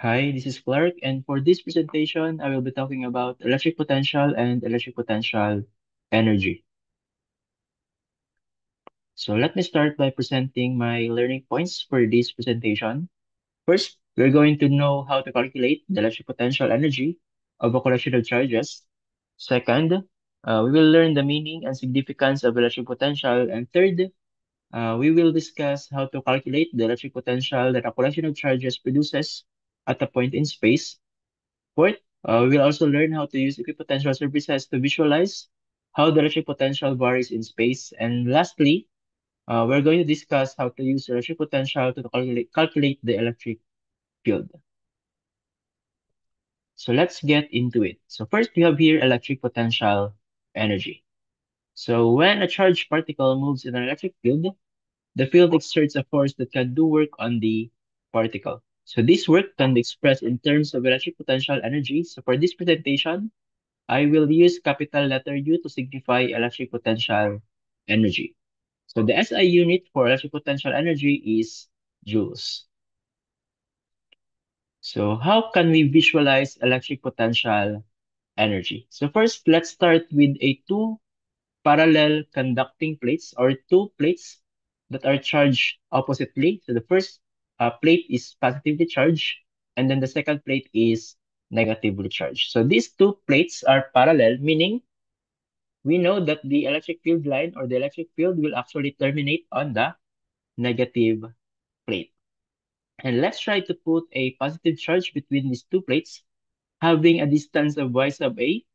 Hi, this is Clark, and for this presentation, I will be talking about electric potential and electric potential energy. So let me start by presenting my learning points for this presentation. First, we're going to know how to calculate the electric potential energy of a collection of charges. Second, we will learn the meaning and significance of electric potential. And third, we will discuss how to calculate the electric potential that a collection of charges produces at a point in space. Fourth, we will also learn how to use equipotential services to visualize how the electric potential varies in space. And lastly, we're going to discuss how to use electric potential to calculate the electric field. So let's get into it. So first, we have here electric potential energy. So when a charged particle moves in an electric field, the field exerts a force that can do work on the particle. So this work can be expressed in terms of electric potential energy. So for this presentation, I will use capital letter U to signify electric potential energy. So the SI unit for electric potential energy is joules. So how can we visualize electric potential energy? So first, let's start with a two parallel conducting plates or two plates that are charged oppositely. So the first plate is positively charged, and then the second plate is negatively charged. So these two plates are parallel, meaning we know that the electric field line or the electric field will actually terminate on the negative plate. And let's try to put a positive charge between these two plates, having a distance of y sub a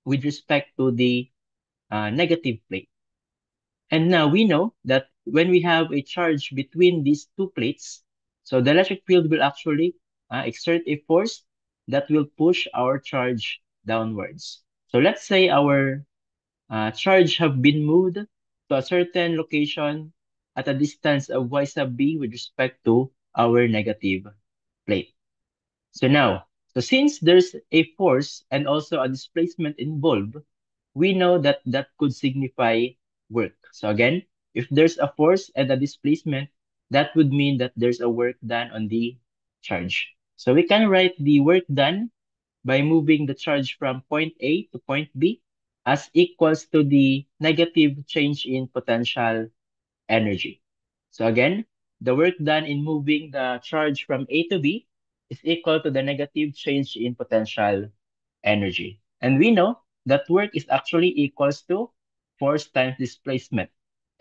with respect to the negative plate. And now we know that when we have a charge between these two plates, so the electric field will actually exert a force that will push our charge downwards. So let's say our charge have been moved to a certain location at a distance of y sub b with respect to our negative plate. So now, so since there's a force and also a displacement involved, we know that that could signify work. So again, if there's a force and a displacement, that would mean that there's a work done on the charge. So we can write the work done by moving the charge from point A to point B as equals to the negative change in potential energy. So again, the work done in moving the charge from A to B is equal to the negative change in potential energy. And we know that work is actually equals to force times displacement.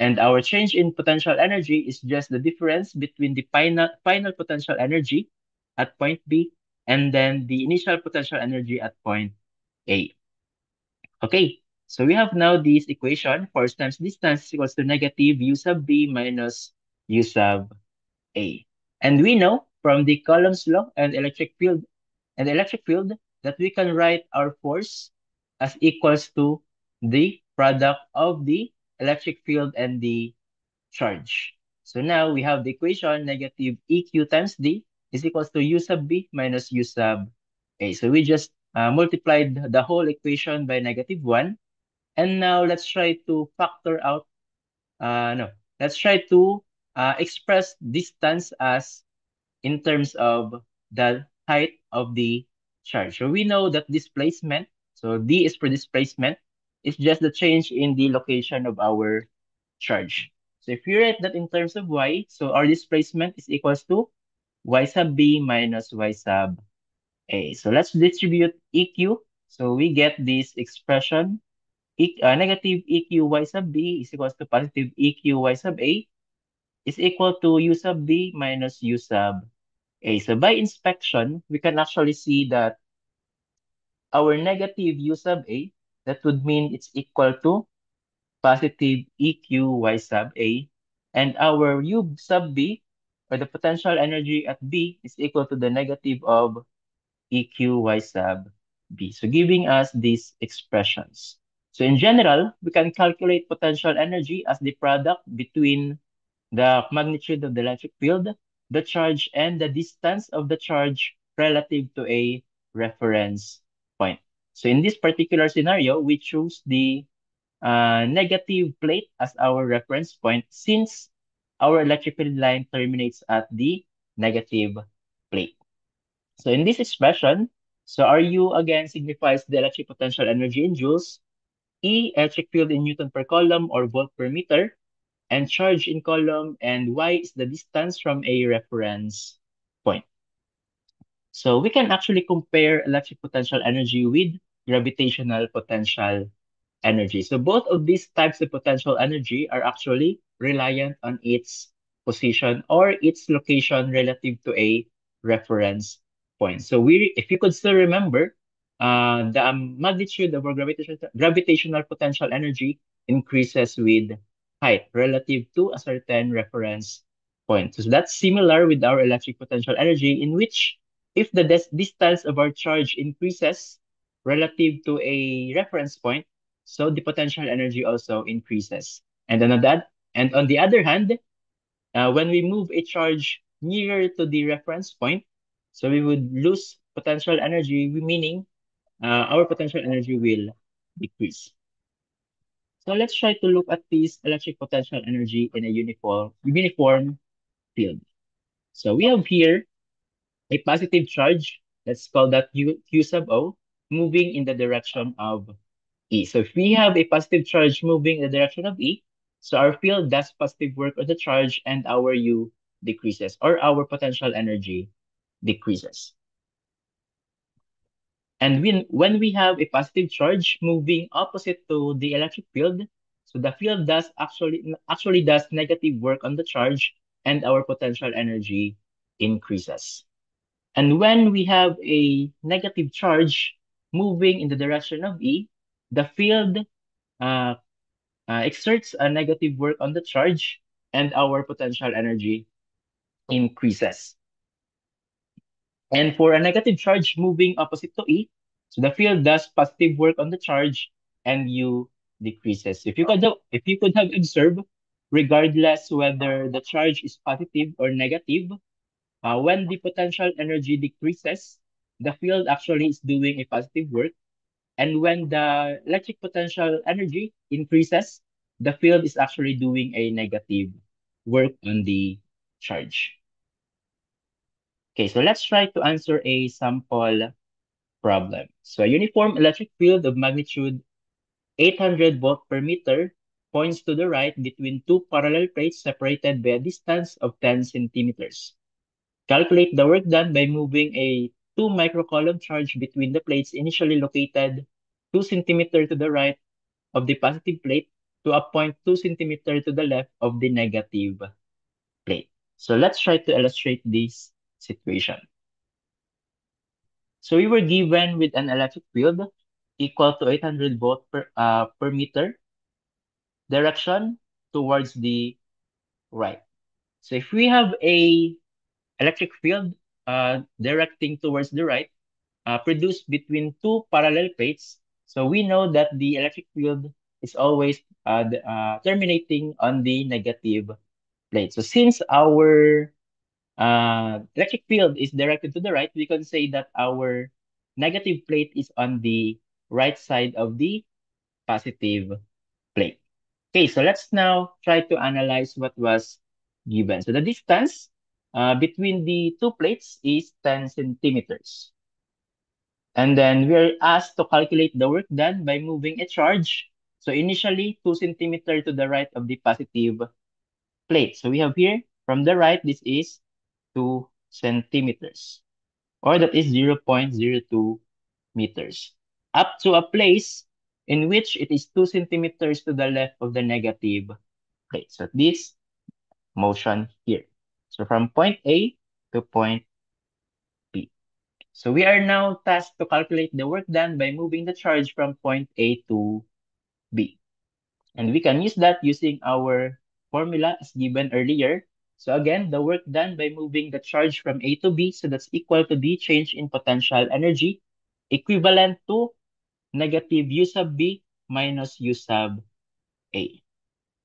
And our change in potential energy is just the difference between the final potential energy at point B and then the initial potential energy at point A. Okay, so we have now this equation, force times distance is equals to negative U sub B minus U sub A. And we know from the Coulomb's law and electric field that we can write our force as equals to the product of the electric field and the charge. So now we have the equation negative EQ times D is equals to U sub B minus U sub A. So we just multiplied the whole equation by negative 1. And now let's try to factor out, no, let's try to express distance as in terms of the height of the charge. So we know that displacement, so D is for displacement, is just the change in the location of our charge. So if you write that in terms of Y, so our displacement is equals to Y sub B minus Y sub A. So let's distribute EQ. So we get this expression, negative EQ Y sub B is equals to positive EQ Y sub A is equal to U sub B minus U sub A. So by inspection, we can actually see that our negative U sub A, that would mean it's equal to positive EQ Y sub A, and our U sub B, or the potential energy at B, is equal to the negative of EQ Y sub B. So giving us these expressions. So in general, we can calculate potential energy as the product between the magnitude of the electric field, the charge, and the distance of the charge relative to a reference point. So in this particular scenario, we choose the negative plate as our reference point since our electric field line terminates at the negative plate. So in this expression, so RU again signifies the electric potential energy in joules, E electric field in Newton per coulomb or volt per meter, and charge in coulomb, and Y is the distance from a reference point. So we can actually compare electric potential energy with gravitational potential energy. So both of these types of potential energy are actually reliant on its position or its location relative to a reference point. So if you could still remember, the magnitude of our gravitational potential energy increases with height relative to a certain reference point. So that's similar with our electric potential energy, in which if the distance of our charge increases relative to a reference point, so the potential energy also increases. And on the other hand, when we move a charge nearer to the reference point, so we would lose potential energy, meaning our potential energy will decrease. So let's try to look at this electric potential energy in a uniform field. So we have here a positive charge, let's call that Q sub O, moving in the direction of E. So if we have a positive charge moving in the direction of E, so our field does positive work on the charge and our U decreases, or our potential energy decreases. And when we have a positive charge moving opposite to the electric field, so the field does actually does negative work on the charge and our potential energy increases. And when we have a negative charge moving in the direction of E, the field uh, exerts a negative work on the charge and our potential energy increases. And for a negative charge moving opposite to E, so the field does positive work on the charge and U decreases. If you could have observed, regardless whether the charge is positive or negative, when the potential energy decreases, the field actually is doing a positive work. And when the electric potential energy increases, the field is actually doing a negative work on the charge. Okay, so let's try to answer a sample problem. So a uniform electric field of magnitude 800 volt per meter points to the right between two parallel plates separated by a distance of 10 centimeters. Calculate the work done by moving a 2 microcoulomb charge between the plates initially located 2 centimeter to the right of the positive plate to a point 2 centimeter to the left of the negative plate. So let's try to illustrate this situation. So we were given with an electric field equal to 800 volt per meter direction towards the right. So if we have a electric field directing towards the right, produced between two parallel plates, so we know that the electric field is always terminating on the negative plate. So since our electric field is directed to the right, we can say that our negative plate is on the right side of the positive plate. Okay, so let's now try to analyze what was given. So the distance between the two plates is 10 centimeters. And then we are asked to calculate the work done by moving a charge. So initially, 2 centimeter to the right of the positive plate. So we have here, from the right, this is 2 centimeters, or that is 0.02 meters, up to a place in which it is 2 centimeters to the left of the negative plate. So this motion here. So from point A to point B. So we are now tasked to calculate the work done by moving the charge from point A to B. And we can use that using our formula as given earlier. So again, the work done by moving the charge from A to B, so that's equal to the change in potential energy, equivalent to negative U sub B minus U sub A.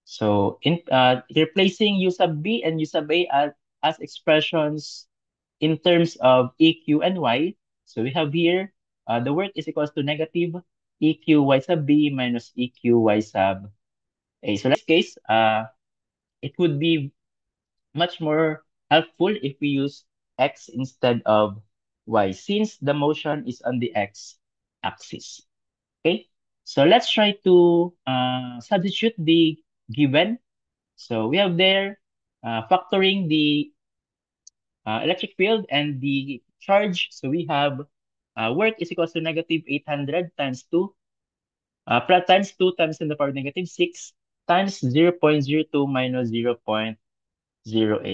So in replacing U sub B and U sub A as expressions in terms of EQ and Y. So we have here the work is equals to negative EQ Y sub B minus EQ Y sub A. So in this case, it would be much more helpful if we use X instead of y, since the motion is on the x-axis. Okay, so let's try to substitute the given. So we have there factoring the electric field and the charge. So we have work is equals to negative 800 times 2, times 2 times 10 to the power negative 6 times 0.02 minus 0.08.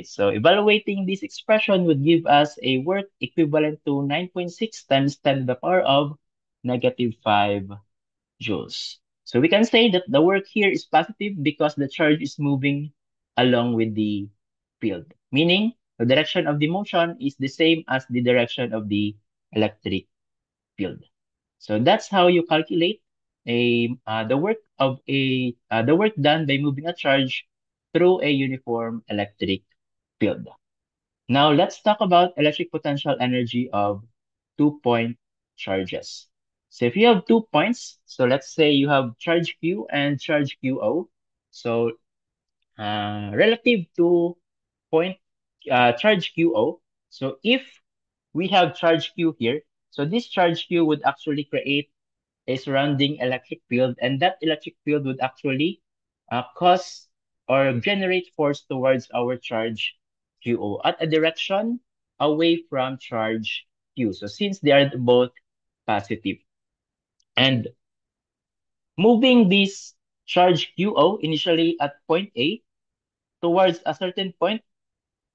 So evaluating this expression would give us a work equivalent to 9.6 times 10 to the power of negative 5 joules. So we can say that the work here is positive because the charge is moving along with the field, meaning the direction of the motion is the same as the direction of the electric field. So that's how you calculate the work done by moving a charge through a uniform electric field. Now let's talk about electric potential energy of 2-point charges. So if you have 2 points, so let's say you have charge Q and charge QO. So relative to point charge QO. So if we have charge Q here, so this charge Q would actually create a surrounding electric field, and that electric field would actually cause or generate force towards our charge QO at a direction away from charge Q. So since they are both positive, and moving this charge QO initially at point A towards a certain point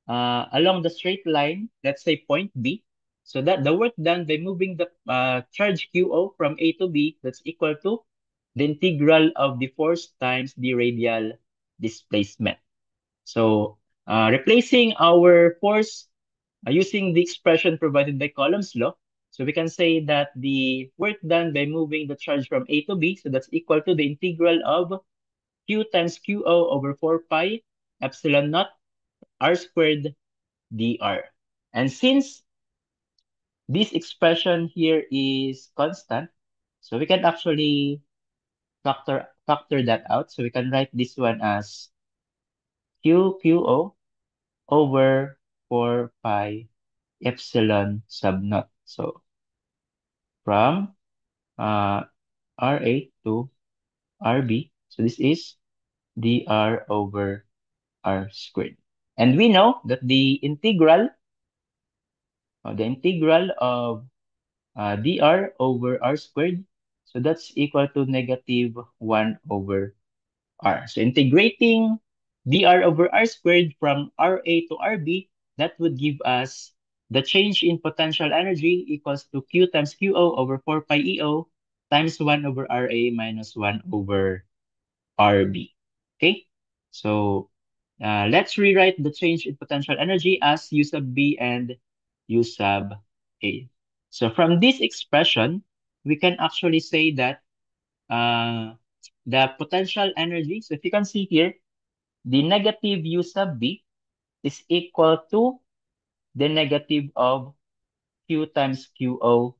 along the straight line, let's say point B. So that the work done by moving the charge QO from A to B, that's equal to the integral of the force times the radial displacement. So replacing our force using the expression provided by Coulomb's law, so we can say that the work done by moving the charge from A to B, so that's equal to the integral of Q times QO over 4 pi epsilon naught r squared dr. And since this expression here is constant, so we can actually factor that out. So we can write this one as QQO over 4 pi epsilon sub naught. So from uh, RA to RB. So this is dr over r squared. And we know that the integral of dr over r squared, so that's equal to negative 1 over r. So integrating dr over r squared from Ra to Rb, that would give us the change in potential energy equals to Q times Qo over 4 pi EO times 1 over Ra minus 1 over Rb. Okay? So let's rewrite the change in potential energy as U sub B and U sub A. So from this expression, we can actually say that uh, the potential energy, so if you can see here, the negative U sub B is equal to the negative of Q times QO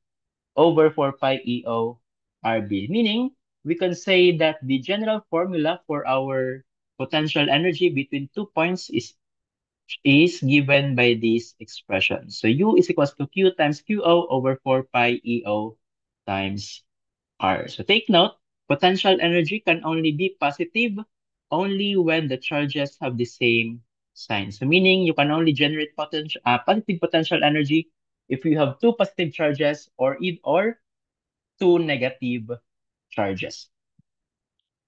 over 4 pi EO RB. Meaning, we can say that the general formula for our potential energy between 2 points is given by this expression. So U is equals to Q times QO over 4 pi EO times R. So take note, potential energy can only be positive only when the charges have the same sign. So meaning you can only generate positive potential energy if you have two positive charges or two negative charges.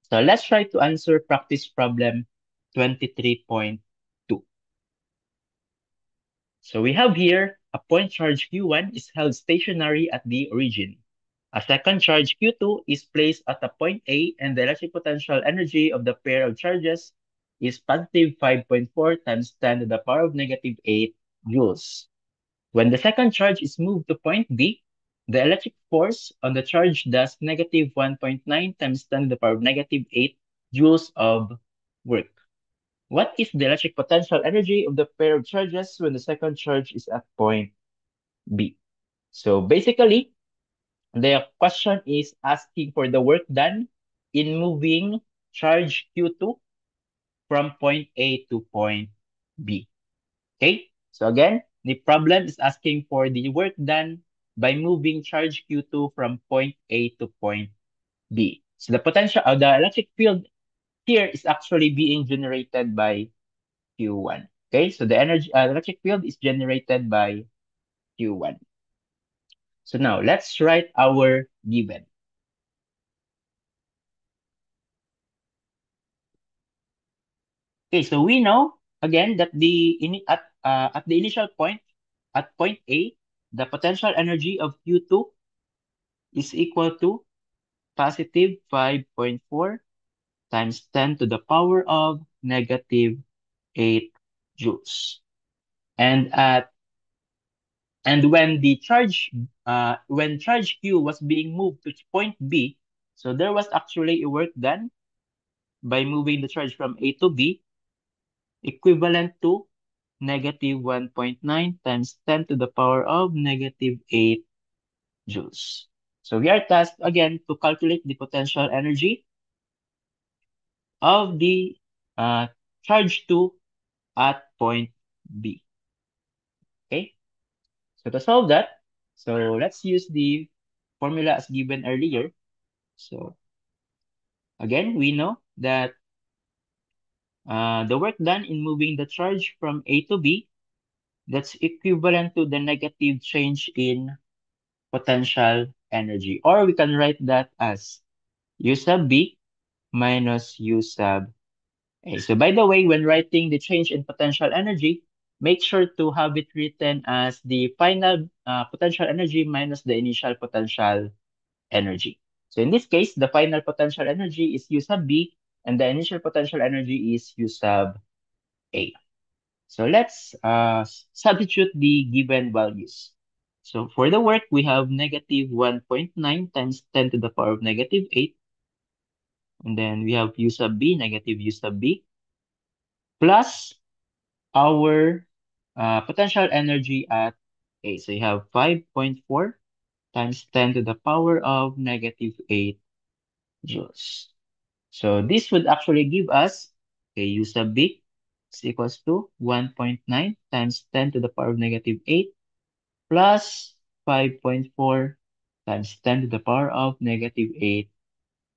So let's try to answer practice problem 23.2. So we have here a point charge Q1 is held stationary at the origin. A second charge Q2 is placed at a point A and the electric potential energy of the pair of charges is positive 5.4 times 10 to the power of negative 8 joules. When the second charge is moved to point B, the electric force on the charge does negative 1.9 times 10 to the power of negative 8 joules of work. What is the electric potential energy of the pair of charges when the second charge is at point B? So basically, the question is asking for the work done in moving charge Q2 from point A to point B. Okay? So again, The problem is asking for the work done by moving charge Q2 from point A to point B. So the electric field here is actually being generated by Q1. Okay, so the electric field is generated by Q1. So now let's write our given. Okay, so we know again that at the initial point at point A, the potential energy of Q2 is equal to positive 5.4 times 10 to the power of negative 8 joules. And at and when charge Q was being moved to point B, so there was actually a work done by moving the charge from A to B equivalent to negative 1.9 times 10 to the power of negative 8 joules. So we are tasked again to calculate the potential energy of the uh, charge 2 at point B. Okay, so to solve that, so let's use the formula as given earlier. So again, we know that the work done in moving the charge from A to B, that's equivalent to the negative change in potential energy. Or we can write that as U sub B minus U sub A. So by the way, when writing the change in potential energy, make sure to have it written as the final potential energy minus the initial potential energy. So in this case, the final potential energy is U sub B and the initial potential energy is U sub A. So let's substitute the given values. So for the work, we have negative 1.9 times 10 to the power of negative 8. And then we have U sub B, negative U sub B, plus our potential energy at A. So you have 5.4 times 10 to the power of negative 8 joules. So this would actually give us a U sub B is equals to 1.9 times 10 to the power of negative 8 plus 5.4 times 10 to the power of negative 8.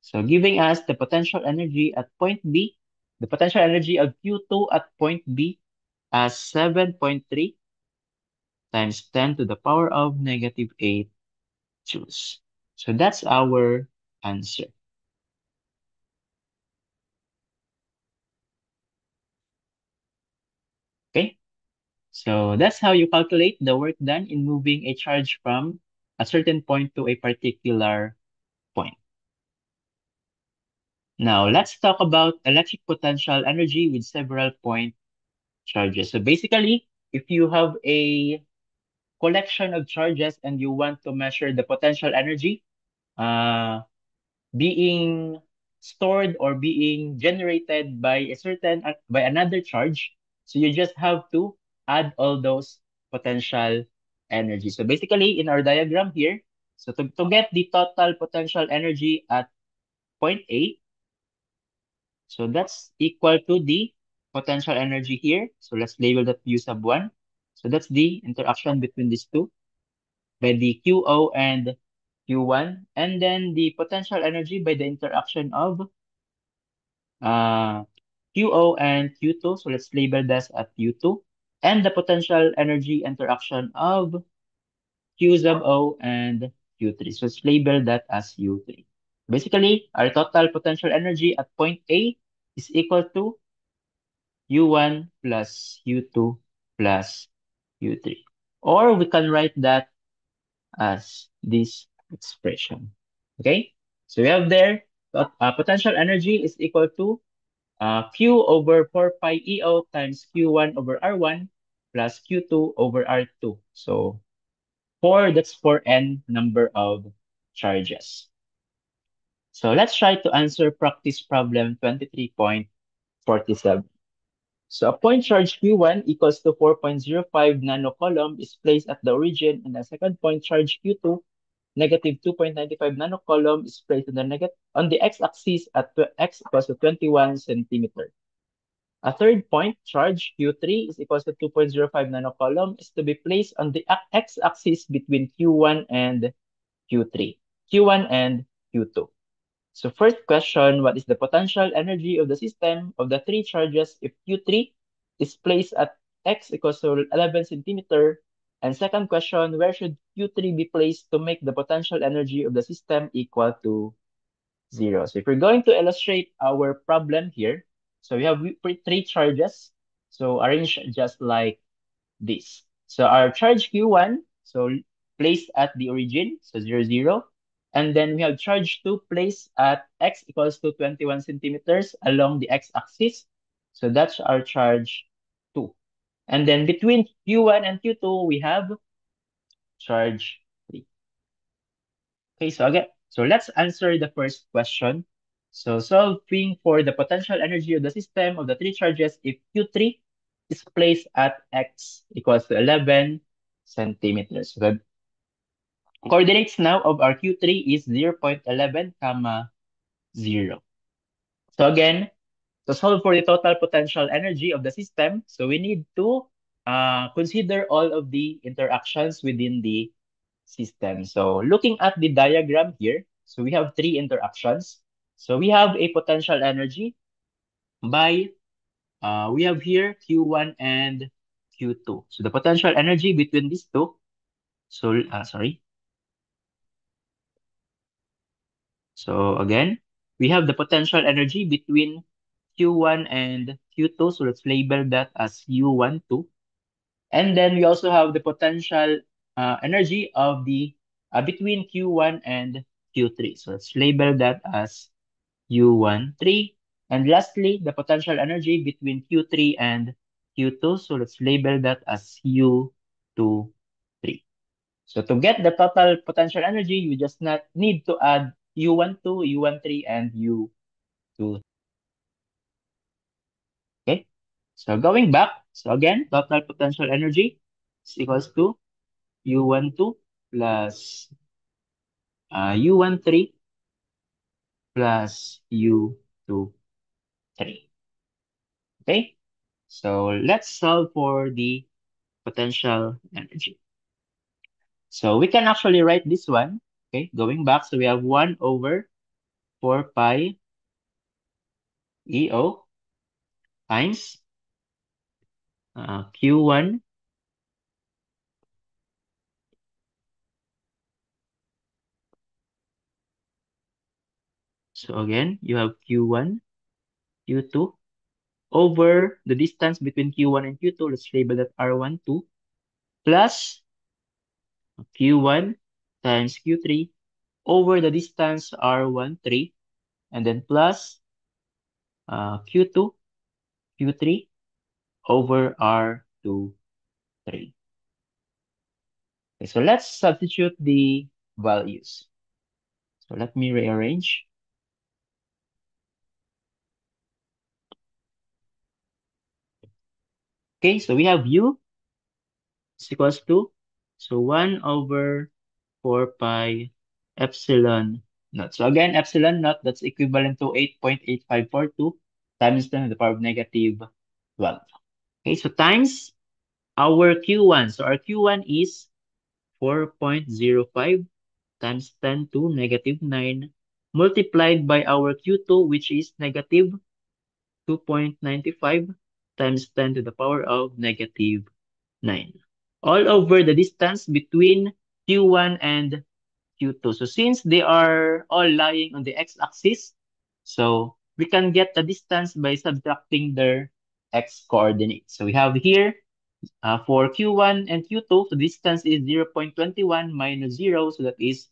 So giving us the potential energy at point B, the potential energy of Q2 at point B as 7.3 times 10 to the power of negative 8 joules. So that's our answer. Okay, so that's how you calculate the work done in moving a charge from a certain point to a particular point. Now, let's talk about electric potential energy with several point charges. So basically, if you have a collection of charges and you want to measure the potential energy uh, being stored or being generated by by another charge, so you just have to add all those potential energy. So basically, in our diagram here, so to get the total potential energy at point A, so that's equal to the potential energy here. So let's label that U sub 1. So that's the interaction between these two by the QO and Q1. And then the potential energy by the interaction of uh, QO and Q2. So let's label this at U2. And the potential energy interaction of Q sub O and Q3. So let's label that as U3. Basically, our total potential energy at point A is equal to U1 plus U2 plus U3. Or we can write that as this expression. Okay? So we have there potential energy is equal to Q over 4 pi EO times Q1 over R1 plus Q2 over R2. So 4, that's for n number of charges. So let's try to answer practice problem 23.47. So a point charge Q1 equals to 4.05 nanocoulomb is placed at the origin, and a second point charge Q2 negative 2.95 nanocoulomb is placed on the x-axis at x equals to 21 centimeter. A third point charge Q3 is equals to 2.05 nanocoulomb is to be placed on the x-axis between Q1 and Q3, Q1 and Q2. So first question, what is the potential energy of the system of the three charges if Q3 is placed at x equals to 11 centimeter? And second question, where should Q3 be placed to make the potential energy of the system equal to 0? So if we're going to illustrate our problem here, so we have three charges. So arrange just like this. So our charge Q1, so placed at the origin, so 0, 0. And then we have charge 2 placed at x equals to 21 centimeters along the x-axis. So that's our charge 2. And then between Q1 and Q2, we have charge 3. Okay, so again, so let's answer the first question. So solving for the potential energy of the system of the three charges if Q3 is placed at x equals to 11 centimeters. The coordinates now of our Q3 is 0.11, comma 0. So again, to solve for the total potential energy of the system, so we need to consider all of the interactions within the system. So looking at the diagram here, so we have three interactions. So we have a potential energy by, we have here Q1 and Q2. So the potential energy between these two, so, sorry. So again, we have the potential energy between Q1 and Q2. So let's label that as U12. And then we also have the potential energy of the between Q1 and Q3. So let's label that as U13. And lastly, the potential energy between Q3 and Q2. So let's label that as U23. So to get the total potential energy, you just not need to add U12, U13, and U2. Okay. So going back, so again, total potential energy is equals to U12 plus U13 plus U23. Okay. So let's solve for the potential energy. So we can actually write this one. Okay. Going back, so we have 1 over 4 pi EO times Q1 so again, you have Q1, Q2 over the distance between Q1 and Q2. Let's label that R12 plus Q1 times Q3 over the distance R13 and then plus Q2, Q3 over R23. Okay, so let's substitute the values. So let me rearrange. Okay, so we have U is equals to, so 1 over 4 pi epsilon naught. So again, epsilon naught, that's equivalent to 8.8542 times 10 to the power of negative 12. Okay, so times our Q1. So our Q1 is 4.05 times 10 to negative 9 multiplied by our Q2, which is negative 2.95 times 10 to the power of negative 9. All over the distance between Q1 and Q2. So since they are all lying on the x-axis, so we can get the distance by subtracting their x coordinates. So we have here for Q1 and Q2, the distance is 0.21 minus 0, so that is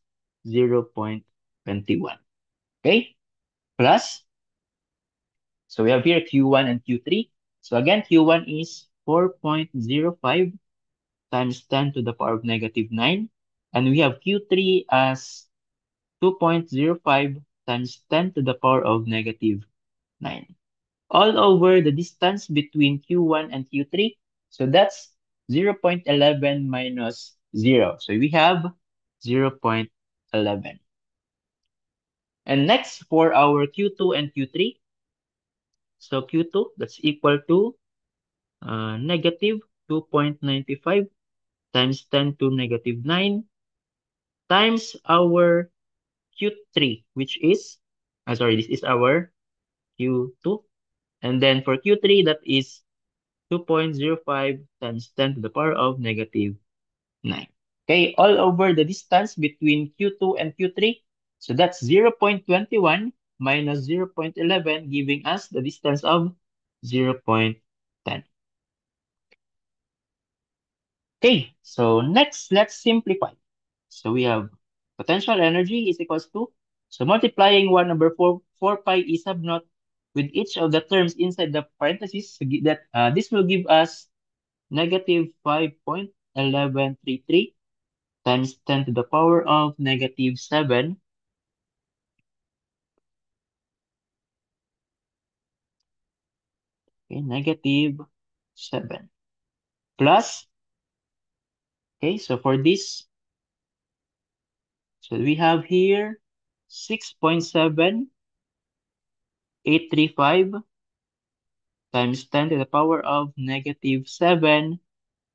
0.21. Okay? Plus, so we have here Q1 and Q3. So again, Q1 is 4.05 times 10 to the power of negative 9. And we have Q3 as 2.05 times 10 to the power of negative 9. All over the distance between Q1 and Q3. So that's 0.11 minus 0. So we have 0.11. And next for our Q2 and Q3. So Q2, that's equal to negative 2.95 times 10 to negative 9 times our Q3, which is, sorry, this is our Q2. And then for Q3, that is 2.05 times 10 to the power of negative 9. Okay, all over the distance between Q2 and Q3. So that's 0.21 minus 0.11, giving us the distance of 0.10. Okay, so next, let's simplify. So we have potential energy is equals to, so multiplying 1 over 4 pi e sub naught with each of the terms inside the parentheses, so this will give us negative 5.1133 times 10 to the power of negative 7. Okay, negative 7 plus, okay, so for this, so we have here 6.7835 times 10 to the power of negative 7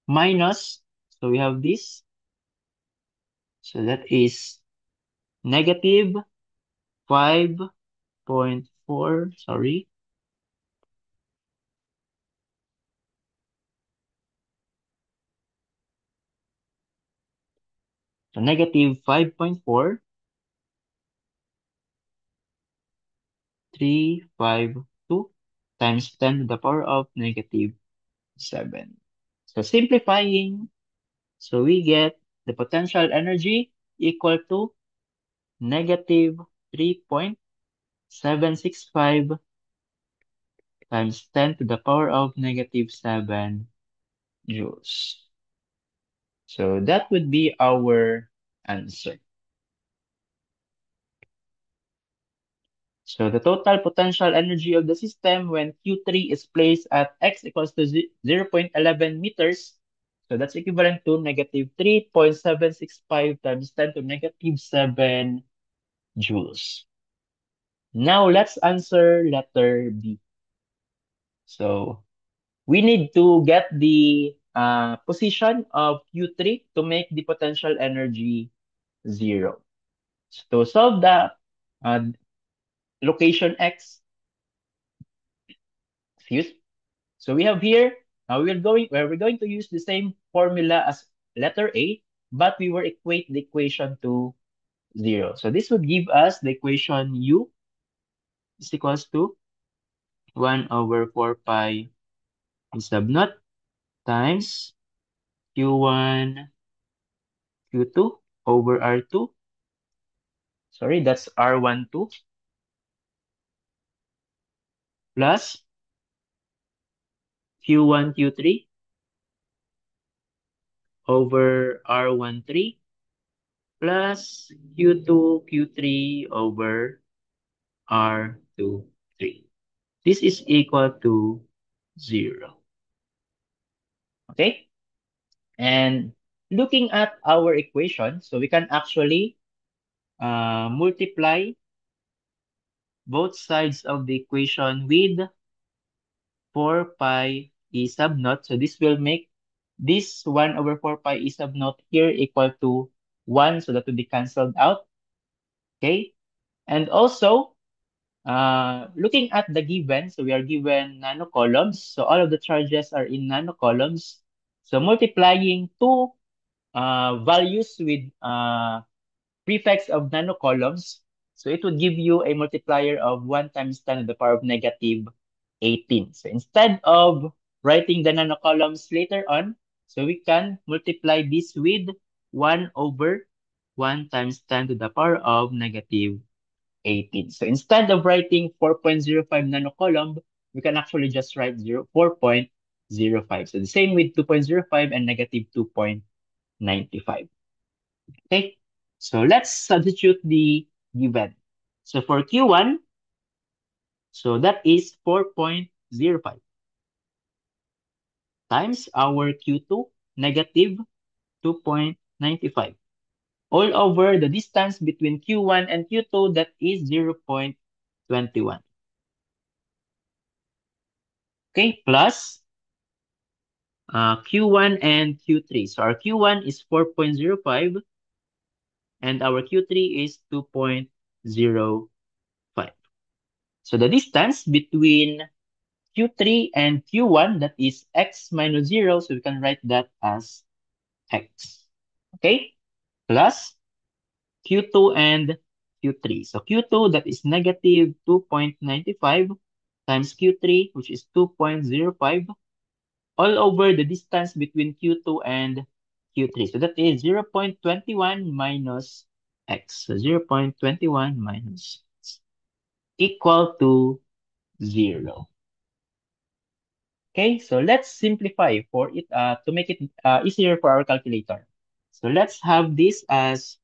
minus, so we have this, so that is negative 5.4, sorry, so negative 5.4352 times 10 to the power of negative 7. So simplifying, so we get the potential energy equal to negative 3.765 times 10 to the power of negative 7 joules. So that would be our answer. So the total potential energy of the system when Q3 is placed at x equals to 0.11 meters. So that's equivalent to negative 3.765 times 10 to negative 7 joules. Now let's answer letter B. So we need to get the position of Q3 to make the potential energy 0. So to solve the uh, location X, excuse. So we have here, we're going to use the same formula as letter A, but we will equate the equation to 0. So this would give us the equation U is equals to 1 over 4 pi sub naught times Q1, Q2 over R2. Sorry, that's R12 plus Q1, Q3 over R13 plus Q2, Q3 over R23. This is equal to 0. Okay? And looking at our equation, so we can actually multiply both sides of the equation with 4 pi e sub naught. So this will make this 1 over 4 pi e sub naught here equal to 1. So that will be cancelled out. Okay? And also, looking at the given, so we are given nanocolumns. So all of the charges are in nanocolumns. So multiplying two values with prefix of nanocolumns, so it would give you a multiplier of 1 times 10 to the power of negative 18. So instead of writing the nanocolumns later on, so we can multiply this with 1 over 1 times 10 to the power of negative 18. So instead of writing 4.05 nanocoulomb, we can actually just write 4.05. So the same with 2.05 and negative 2.95. Okay, so let's substitute the given. So for Q1, so that is 4.05 times our Q2, negative 2.95. All over the distance between Q1 and Q2, that is 0.21. Okay, plus Q1 and Q3. So our Q1 is 4.05 and our Q3 is 2.05. So the distance between Q3 and Q1, that is x minus 0, so we can write that as x. Okay? Plus Q2 and Q3. So Q2, that is negative 2.95 times Q3, which is 2.05, all over the distance between Q2 and Q3. So that is 0.21 minus x. So 0.21 minus x equal to 0. Okay, so let's simplify for it to make it easier for our calculator. So let's have this as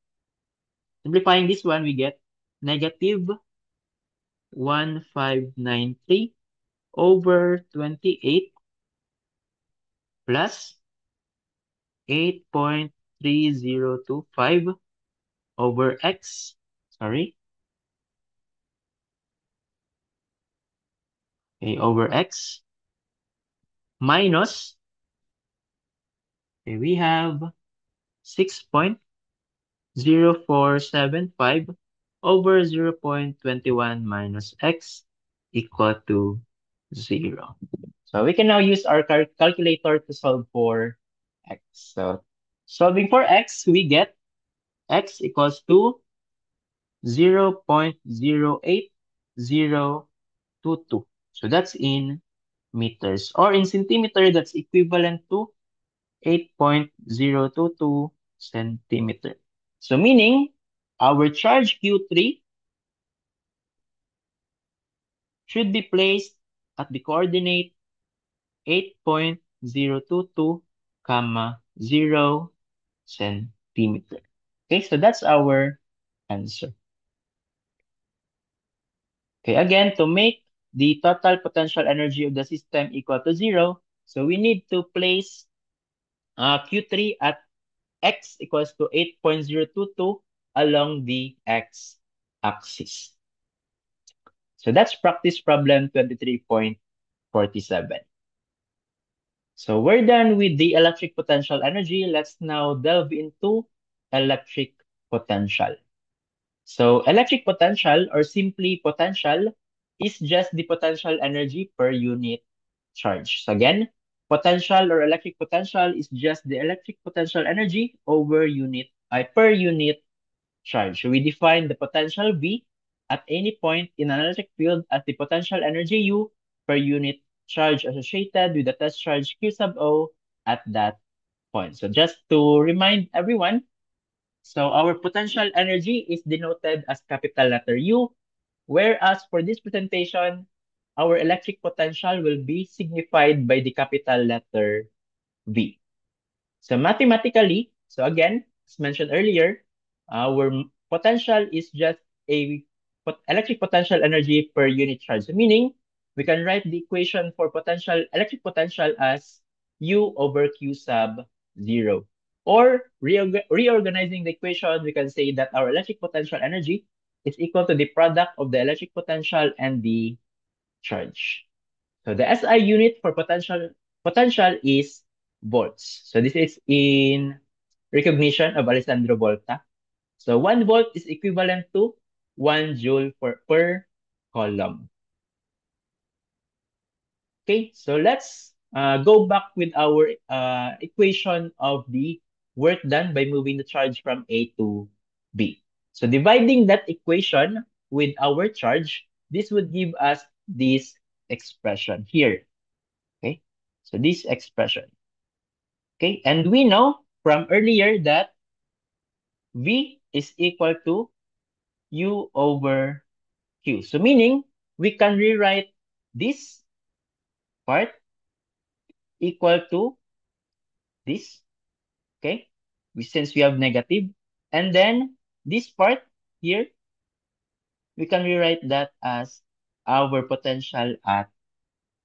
simplifying this one, we get negative 1593 over 28 plus 8.3025 over x. Sorry, okay, over x minus, okay, we have 6.0475 over 0.21 minus x equal to 0. So we can now use our calculator to solve for x. So solving for x, we get x equals to 0.08022. So that's in meters. Or in centimeter, that's equivalent to 8.022 centimeter. So meaning, our charge Q3 should be placed at the coordinate 8.022, comma 0 centimeter. Okay, so that's our answer. Okay, again, to make the total potential energy of the system equal to 0, so we need to place Q3 at x equals to 8.022 along the x-axis. So that's practice problem 23.47. So we're done with the electric potential energy. Let's now delve into electric potential. So electric potential, or simply potential, is just the potential energy per unit charge. So again, potential or electric potential is just the electric potential energy over per unit charge. So we define the potential V at any point in an electric field as the potential energy U per unit charge associated with the test charge Q sub O at that point. So just to remind everyone, so our potential energy is denoted as capital letter U, whereas for this presentation, our electric potential will be signified by the capital letter V. So mathematically, so again, as mentioned earlier, our potential is just a electric potential energy per unit charge. So meaning, we can write the equation for electric potential as U over Q sub 0. Or reorganizing the equation, we can say that our electric potential energy is equal to the product of the electric potential and the charge. So the SI unit for potential is volts. So this is in recognition of Alessandro Volta. So 1 volt is equivalent to 1 joule per coulomb. Okay, so let's go back with our equation of the work done by moving the charge from A to B. So dividing that equation with our charge, this would give us this expression here. Okay, so this expression. Okay, and we know from earlier that V is equal to U over Q. So meaning we can rewrite this part equal to this. Okay, since we have negative. And then this part here, we can rewrite that as our potential at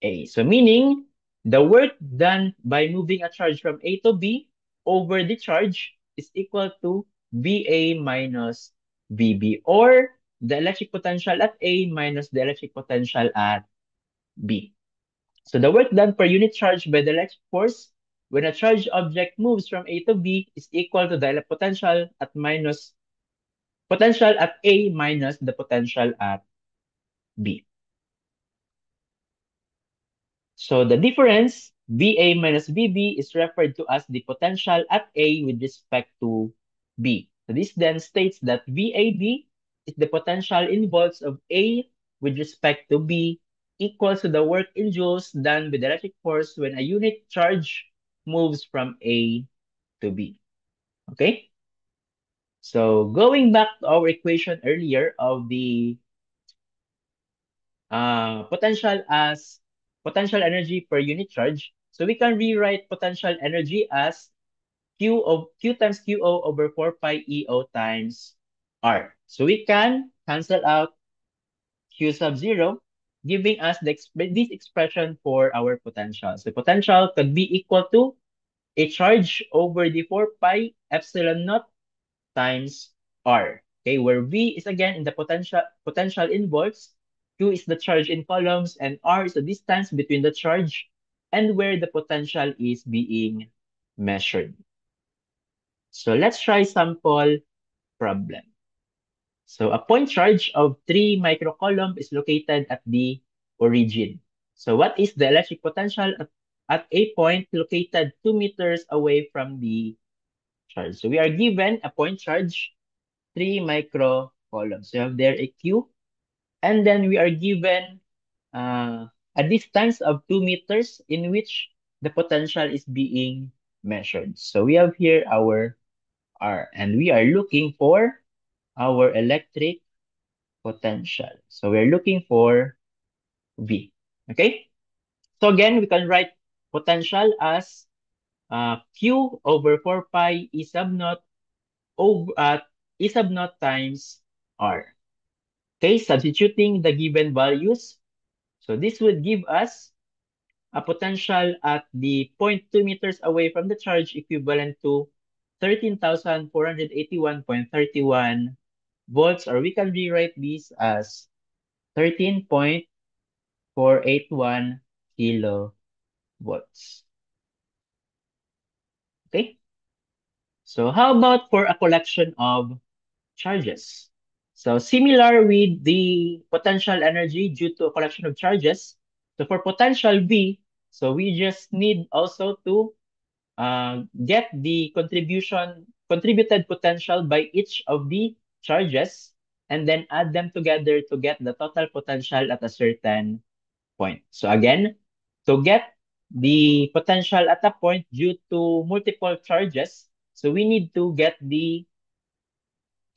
A. So meaning the work done by moving a charge from A to B over the charge is equal to VA minus VB, or the electric potential at A minus the electric potential at B. So the work done per unit charge by the electric force when a charged object moves from A to B is equal to the potential at A minus the potential at B. So the difference, VA minus VB, is referred to as the potential at A with respect to B. So this then states that VAB is the potential in volts of A with respect to B equals to the work in joules done with electric force when a unit charge moves from A to B. Okay? So going back to our equation earlier of the potential as potential energy per unit charge. So we can rewrite potential energy as Q times QO over 4 pi EO times R. So we can cancel out Q sub 0, giving us this expression for our potential. So potential could be equal to a charge over the 4 pi epsilon naught times R. Okay, where V is again in the potential in volts, Q is the charge in coulombs, and R is the distance between the charge and where the potential is being measured. So let's try sample problem. So a point charge of 3 microcoulomb is located at the origin. So what is the electric potential at a point located 2 meters away from the charge? So we are given a point charge 3 microcoulombs. So you have there a Q, and then we are given a distance of 2 meters in which the potential is being measured. So we have here our R, and we are looking for our electric potential. So we're looking for V. Okay? So again, we can write potential as Q over 4 pi E sub naught over E sub naught times R. Okay, substituting the given values. So this would give us a potential at the 0.2 meters away from the charge equivalent to 13,481.31 volts, or we can rewrite this as 13.481 kilovolts. Okay, so how about for a collection of charges? So similar with the potential energy due to a collection of charges. So for potential V, so we just need also to get the contributed potential by each of the charges and then add them together to get the total potential at a certain point. So again, to get the potential at a point due to multiple charges, so we need to get the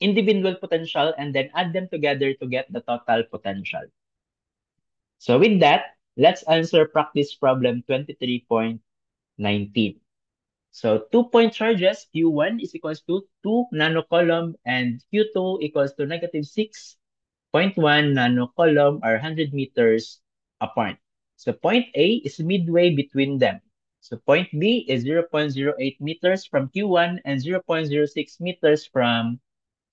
individual potential and then add them together to get the total potential. So with that, let's answer practice problem 23.19. So 2-point charges, Q1 is equals to 2 nanocoulomb and Q2 equals to negative 6.1 nanocoulomb are 100 meters apart. So point A is midway between them. So point B is 0.08 meters from Q1 and 0.06 meters from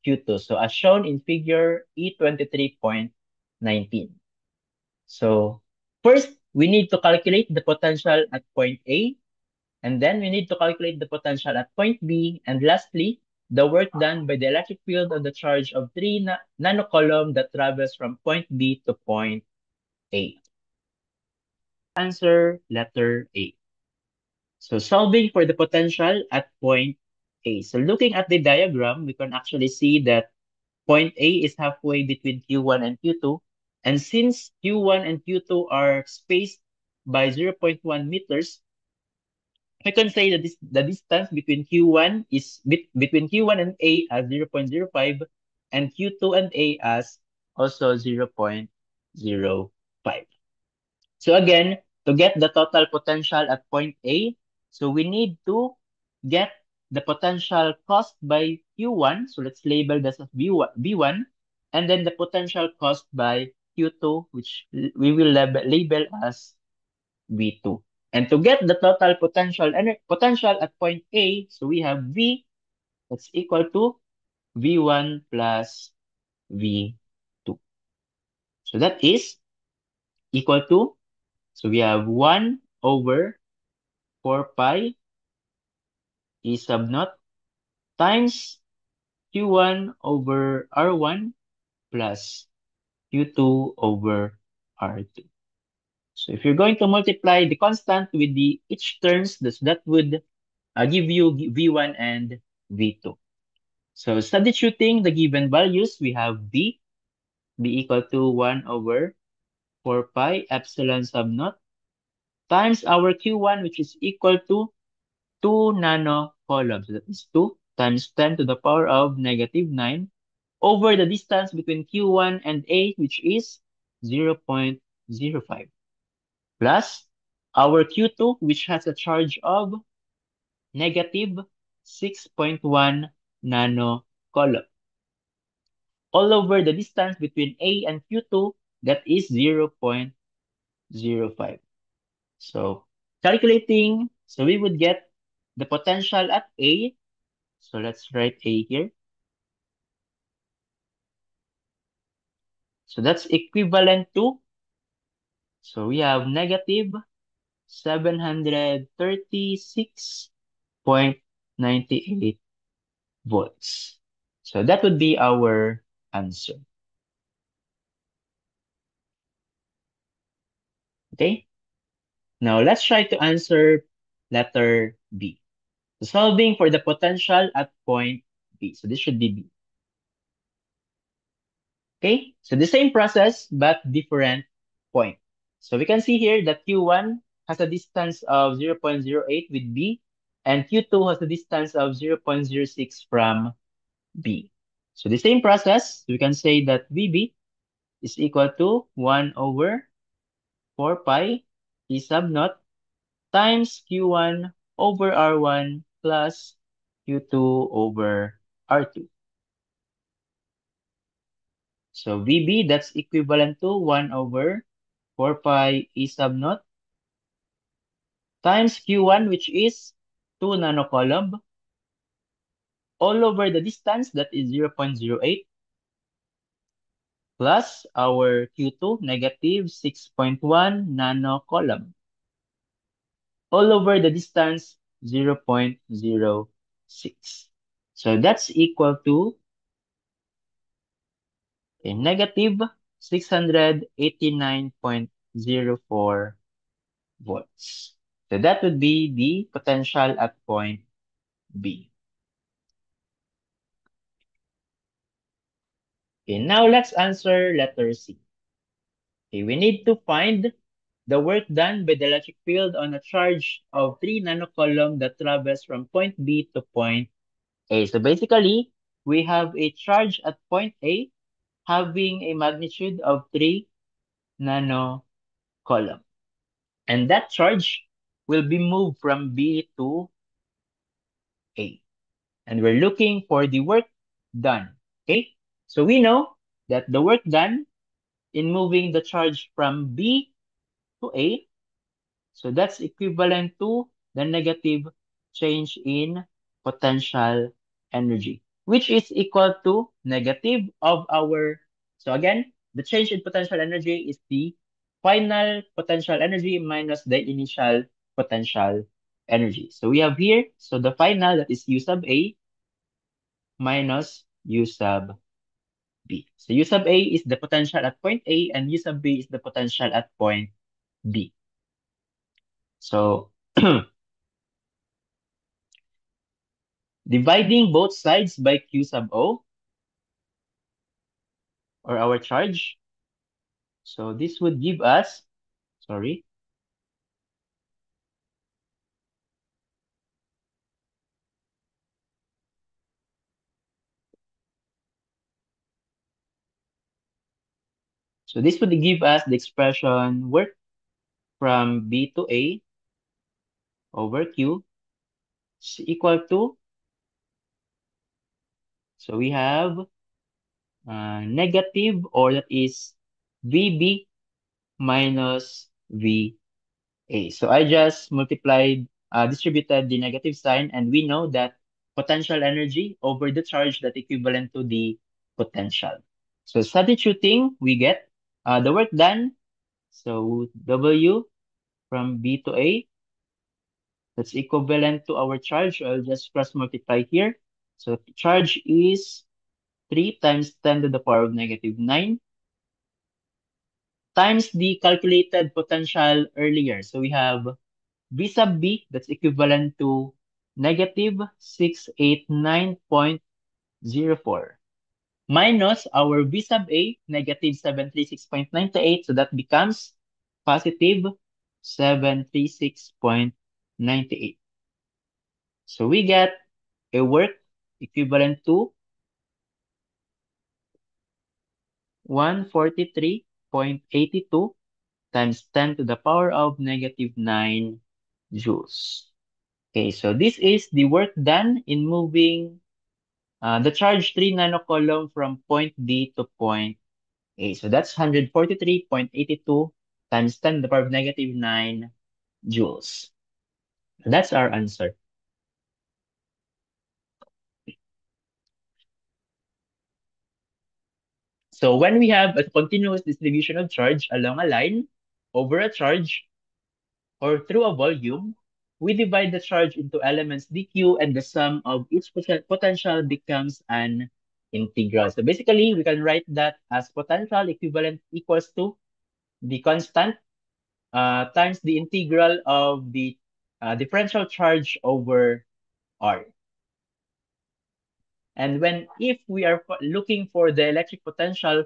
Q2. So as shown in figure E23.19. So first, we need to calculate the potential at point A, and then we need to calculate the potential at point B, and lastly, the work done by the electric field on the charge of 3 nanocoulomb that travels from point B to point A. Answer letter A. So solving for the potential at point A. So looking at the diagram, we can actually see that point A is halfway between Q1 and Q2. And since Q1 and Q2 are spaced by 0.1 meters, I can say that the distance between Q1 is between Q1 and A as 0.05 and Q2 and A as also 0.05. So again, to get the total potential at point A, so we need to get the potential caused by Q1. So let's label this as B1, and then the potential caused by Q2, which we will label as V2. And to get the total potential at point A, so we have V that's equal to V1 plus V2. So that is equal to So we have 1 over 4 pi E sub naught times Q1 over R1 plus Q2 over R2. So if you're going to multiply the constant with the each terms, that would give you V1 and V2. So substituting the given values, we have B equal to 1 over 4 pi epsilon sub naught times our Q1, which is equal to 2 nanocoulombs. So that is 2 times 10 to the power of negative 9 over the distance between Q1 and A, which is 0.05, plus our Q2, which has a charge of negative 6.1 nanocoulomb, all over the distance between A and Q2, that is 0.05. So calculating, so we would get the potential at A. So let's write A here. So that's equivalent to, so we have negative 736.98 volts. So that would be our answer. Okay. Now let's try to answer letter B. So solving for the potential at point B. So this should be B. Okay. So the same process, but different point. So we can see here that Q1 has a distance of 0.08 with B, and Q2 has a distance of 0.06 from B. So the same process, we can say that VB is equal to 1 over 4 pi T sub naught times Q1 over R1 plus Q2 over R2. So VB, that's equivalent to 1 over 4 pi E sub naught times Q1, which is 2 nanocoulomb, all over the distance, that is 0.08, plus our Q2, negative 6.1 nanocoulomb, all over the distance 0.06. So that's equal to a negative 689.04 volts. So that would be the potential at point B. Okay, now let's answer letter C. Okay, we need to find the work done by the electric field on a charge of 3 nanocoulomb that travels from point B to point A. So basically, we have a charge at point A having a magnitude of 3 nanocoulomb. And that charge will be moved from B to A. And we're looking for the work done. Okay? So we know that the work done in moving the charge from B to A, so that's equivalent to the negative change in potential energy, which is equal to negative of our, so again, the change in potential energy is the final potential energy minus the initial potential energy. So we have here, so the final, that is U sub A minus U sub B. So U sub A is the potential at point A and U sub B is the potential at point B. So dividing both sides by Q sub O, or our charge. So this would give us, sorry, so this would give us the expression work from B to A over Q is equal to, so we have negative, or that is VB minus VA. So I just distributed the negative sign, and we know that potential energy over the charge, that equivalent to the potential. So substituting, we get the work done. So W from B to A. That's equivalent to our charge. I'll just cross multiply here. So charge is 3 times 10 to the power of negative 9 times the calculated potential earlier. So we have V sub B, that's equivalent to negative 689.04 minus our V sub A, negative 736.98. So that becomes positive 736.98. So we get a work equivalent to 143.82 times 10 to the power of negative 9 joules. Okay, so this is the work done in moving the charge 3 nanocoulomb from point D to point A. So that's 143.82 times 10 to the power of negative 9 joules. That's our answer. So when we have a continuous distribution of charge along a line over a charge or through a volume, we divide the charge into elements dq and the sum of each potential becomes an integral. So basically, we can write that as potential equivalent equals to the constant times the integral of the differential charge over R. And if we are looking for the electric potential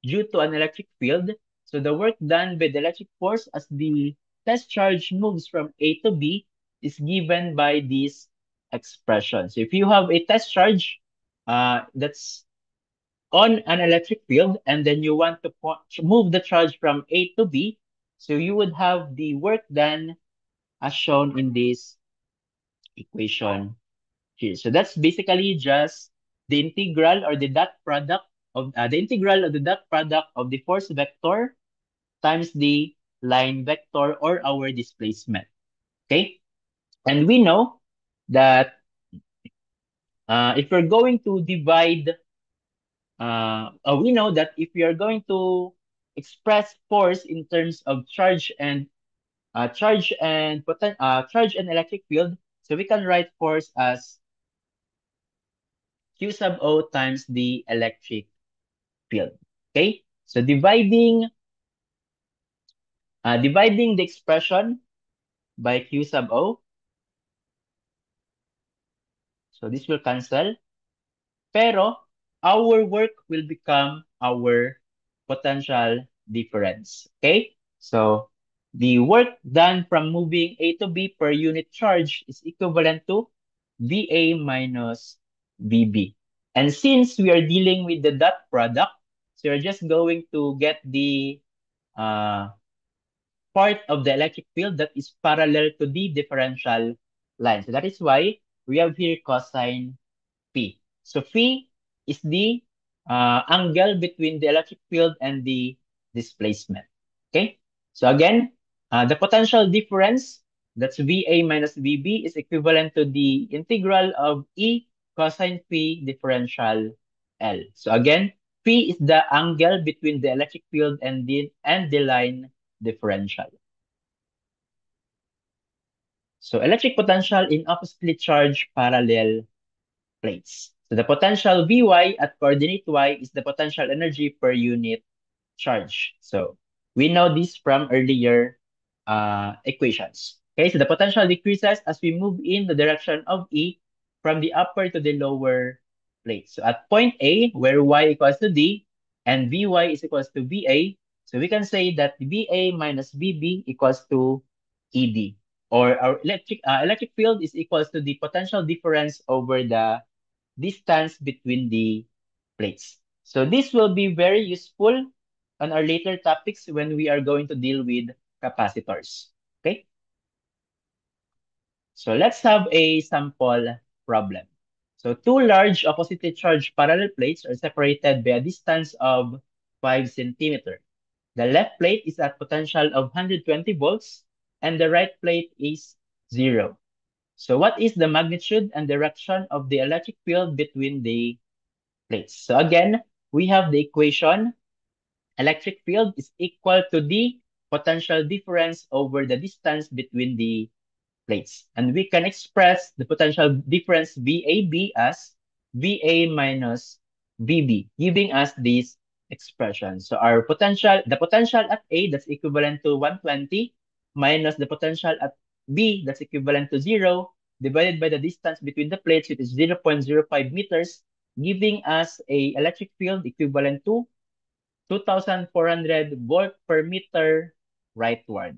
due to an electric field, so the work done by the electric force as the test charge moves from A to B is given by this expression. So if you have a test charge that's on an electric field and then you want to move the charge from A to B, so you would have the work done as shown in this equation here. So that's basically just the integral or the dot product of the integral of the dot product of the force vector times the line vector or our displacement. Okay, and we know that if we're going to divide, we know that if we are going to express force in terms of charge and electric field, so we can write force as Q sub O times the electric field. Okay, so dividing the expression by Q sub O, so this will cancel, pero our work will become our potential difference. Okay, so the work done from moving A to B per unit charge is equivalent to VA minus VB. And since we are dealing with the dot product, so you're just going to get the uh, part of the electric field that is parallel to the differential line. So that is why we have here cosine P. So phi is the angle between the electric field and the displacement. Okay? So again, the potential difference, that's VA minus VB, is equivalent to the integral of E cosine phi differential L. So again, phi is the angle between the electric field and the line differential. So electric potential in oppositely charged parallel plates. So the potential Vy at coordinate y is the potential energy per unit charge. So we know this from earlier equations. Okay, so the potential decreases as we move in the direction of E from the upper to the lower plate. So at point A, where y equals to d and Vy is equals to Va, so we can say that Va minus Vb equals to Ed. Or our electric field is equals to the potential difference over the distance between the plates. So this will be very useful on our later topics when we are going to deal with capacitors. Okay? So let's have a sample problem. So two large oppositely charged parallel plates are separated by a distance of 5 centimeters. The left plate is at potential of 120 volts and the right plate is 0. So what is the magnitude and direction of the electric field between the plates? So again, we have the equation electric field is equal to the potential difference over the distance between the plates. And we can express the potential difference VAB as VA minus VB, giving us this expression. So our potential, the potential at A, that's equivalent to 120, minus the potential at B, that's equivalent to 0, divided by the distance between the plates, which is 0.05 meters, giving us a electric field equivalent to 2,400 volt per meter rightward.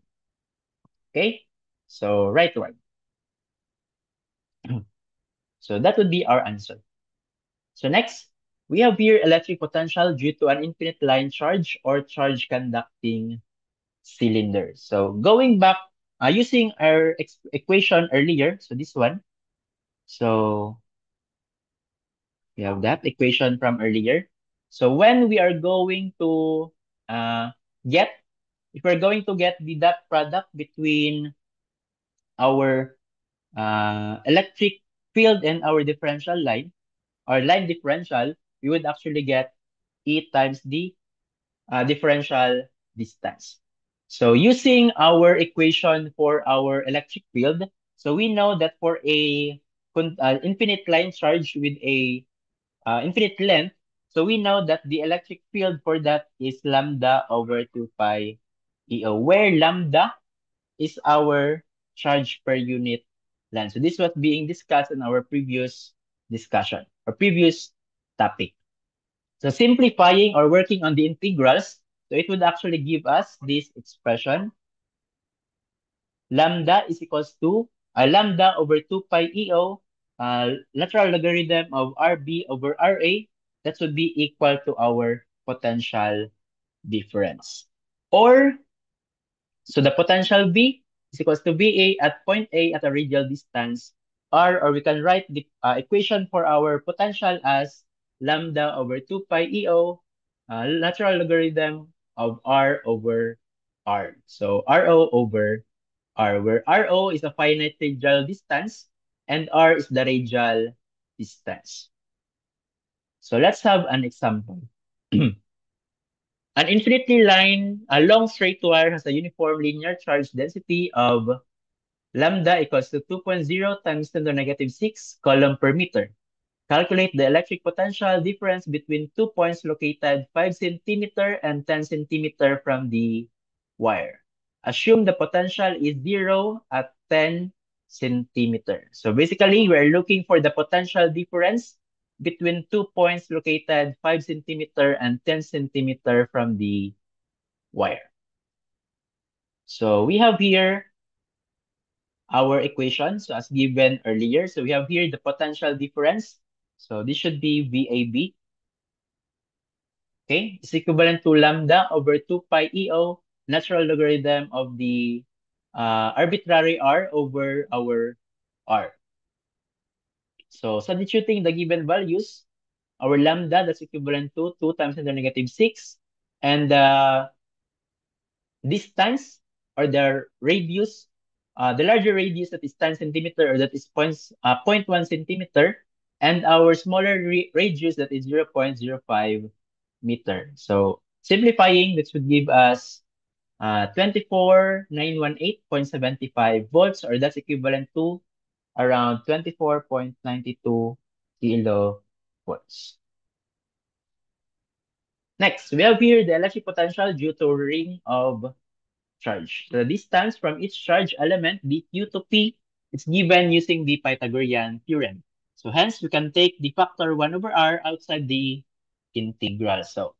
Okay? So rightward. So that would be our answer. So next, we have here electric potential due to an infinite line charge or charge conducting cylinder. So going back, using our equation earlier, so this one. So we have that equation from earlier. So when we are going to uh, get, if we're going to get the dot product between our electric field and our differential line, or line differential, we would actually get E times the differential distance. So using our equation for our electric field, so we know that for a infinite line charge with a infinite length, so we know that the electric field for that is lambda over 2 pi EO, where lambda is our charge per unit length. So this was being discussed in our previous discussion or previous topic. So simplifying or working on the integrals, so it would actually give us this expression. Lambda is equals to lambda over 2 pi EO, natural logarithm of RB over RA. That would be equal to our potential difference. Or, so the potential V is equals to VA at point A at a radial distance. Or we can write the equation for our potential as lambda over 2 pi EO, natural logarithm of R over R. So RO over R, where RO is a finite radial distance and R is the radial distance. So let's have an example. An infinitely line, a long straight wire has a uniform linear charge density of lambda equals to 2.0 times 10 to the negative 6 coulomb per meter. Calculate the electric potential difference between 2 points located 5 centimeter and 10 centimeter from the wire. Assume the potential is 0 at 10 centimeter. So basically, we're looking for the potential difference between 2 points located 5 centimeter and 10 centimeter from the wire. So we have here our equations as given earlier. So we have here the potential difference. So this should be VAB. Okay, it's equivalent to lambda over 2 pi EO, natural logarithm of the arbitrary R over our R. So substituting the given values, our lambda, that's equivalent to 2 times 10 to the negative 6. And the distance or the radius, the larger radius that is 10 centimeter or that is zero point 0.1 centimeter, and our smaller radius that is 0.05 meter. So simplifying, this would give us 24,918.75 volts, or that's equivalent to around 24.92 kilovolts. Next, we have here the electric potential due to ring of charge. The distance from each charge element, dq to p, is given using the Pythagorean theorem. So hence, we can take the factor 1 over r outside the integral. So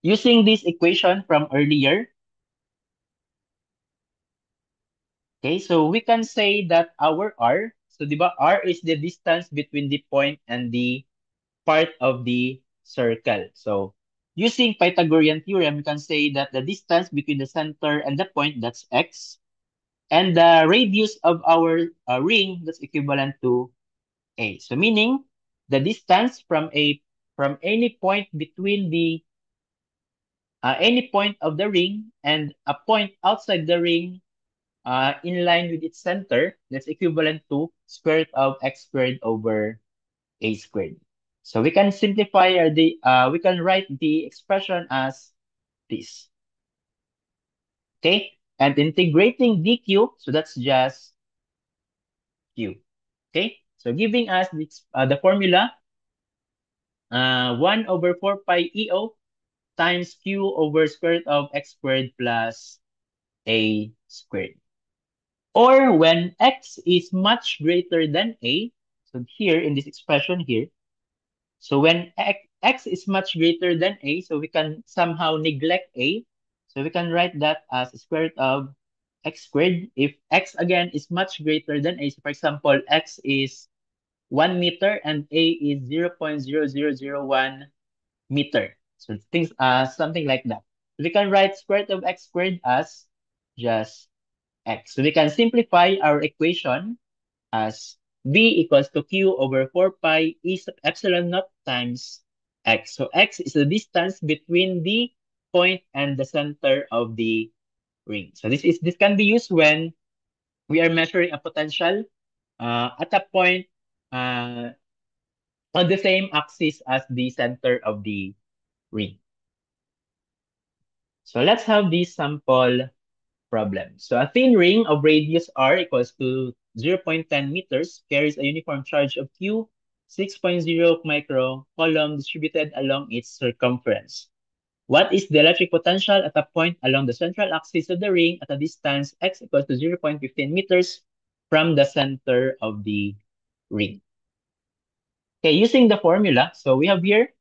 using this equation from earlier, okay, so we can say that our r, so diba, r is the distance between the point and the part of the circle. So using Pythagorean theorem, we can say that the distance between the center and the point, that's x. And the radius of our ring, that's equivalent to A. So meaning the distance from any point between the any point of the ring and a point outside the ring in line with its center, that's equivalent to square root of x squared over a squared. So we can simplify we can write the expression as this. Okay? And integrating dq, so that's just q. Okay? So giving us this, the formula, 1 over 4 pi EO times q over square root of x squared plus a squared. Or when x is much greater than a, so here in this expression here, so when x is much greater than a, so we can somehow neglect a. So we can write that as square root of x squared. If x again is much greater than a, so for example, x is 1 meter and a is 0.0001 meter. So things something like that. We can write square root of x squared as just x. So we can simplify our equation as b equals to q over 4 pi e sub epsilon naught times x. So x is the distance between the point and the center of the ring. So this can be used when we are measuring a potential at a point uh, on the same axis as the center of the ring. So let's have this sample problem. So a thin ring of radius r equals to 0.10 meters carries a uniform charge of q 6.0 microcoulomb distributed along its circumference. What is the electric potential at a point along the central axis of the ring at a distance x equals to 0.15 meters from the center of the ring? Okay, using the formula, so we have here,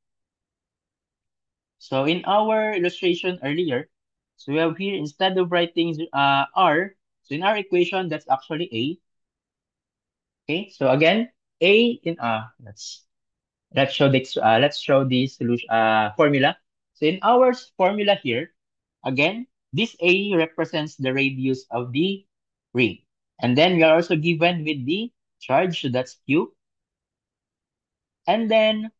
so in our illustration earlier, so we have here, instead of writing r, so in our equation, that's actually a. Okay, so again, a in let's show the solution formula. So in our formula here, again, this a represents the radius of the ring, and then we are also given with the charge, so that's q, and then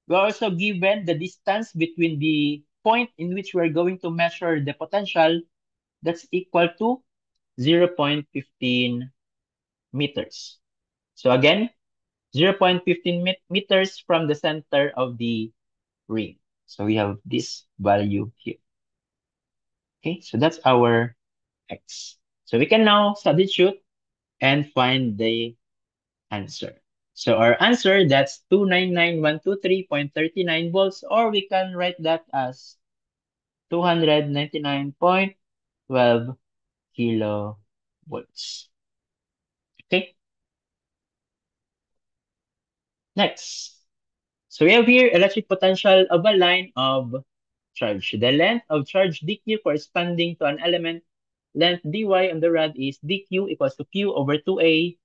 we are also given the distance between the point in which we are going to measure the potential, that's equal to 0.15 meters. So again, 0.15 meters from the center of the ring. So we have this value here. Okay, so that's our x. So we can now substitute and find the answer. So our answer, that's 299,123.39 volts, or we can write that as 299.12 kilovolts. Okay, next. So we have here electric potential of a line of charge. The length of charge dq corresponding to an element length dy on the rod is dq equals to q over 2a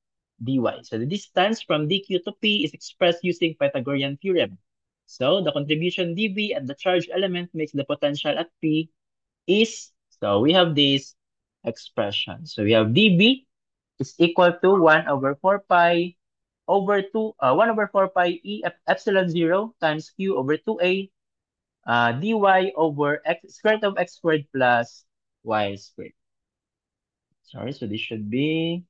dy. So the distance from dq to p is expressed using Pythagorean theorem. So the contribution dv at the charge element makes the potential at p is, so we have this expression. So we have dv is equal to 1 over 4 pi over 1 over 4 pi epsilon 0 times q over 2a dy over x square root of x squared plus y squared. Sorry, so this should be,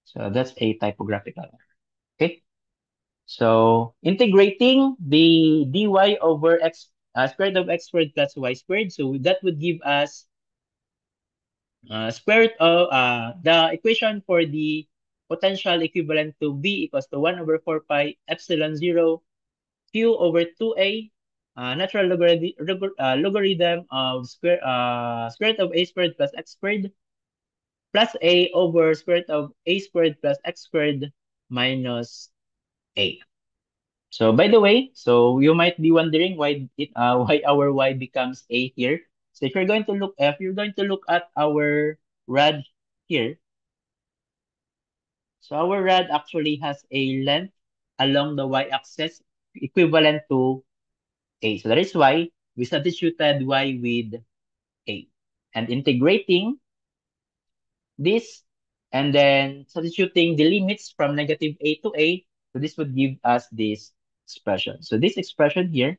so that's a typographical error. Okay, so integrating the dy over x square root of x squared plus y squared, so that would give us square root of the equation for the potential equivalent to b equals to 1 over 4 pi epsilon 0 q over 2a natural logarithm of square root of a squared plus x squared plus a over square root of a squared plus x squared minus a. So by the way, so you might be wondering why why our y becomes a here. So if you're going to look at our rad here, so our rad actually has a length along the y-axis equivalent to a. So that is why we substituted y with a. And integrating this and then substituting the limits from negative a to a, so this would give us this expression. So this expression here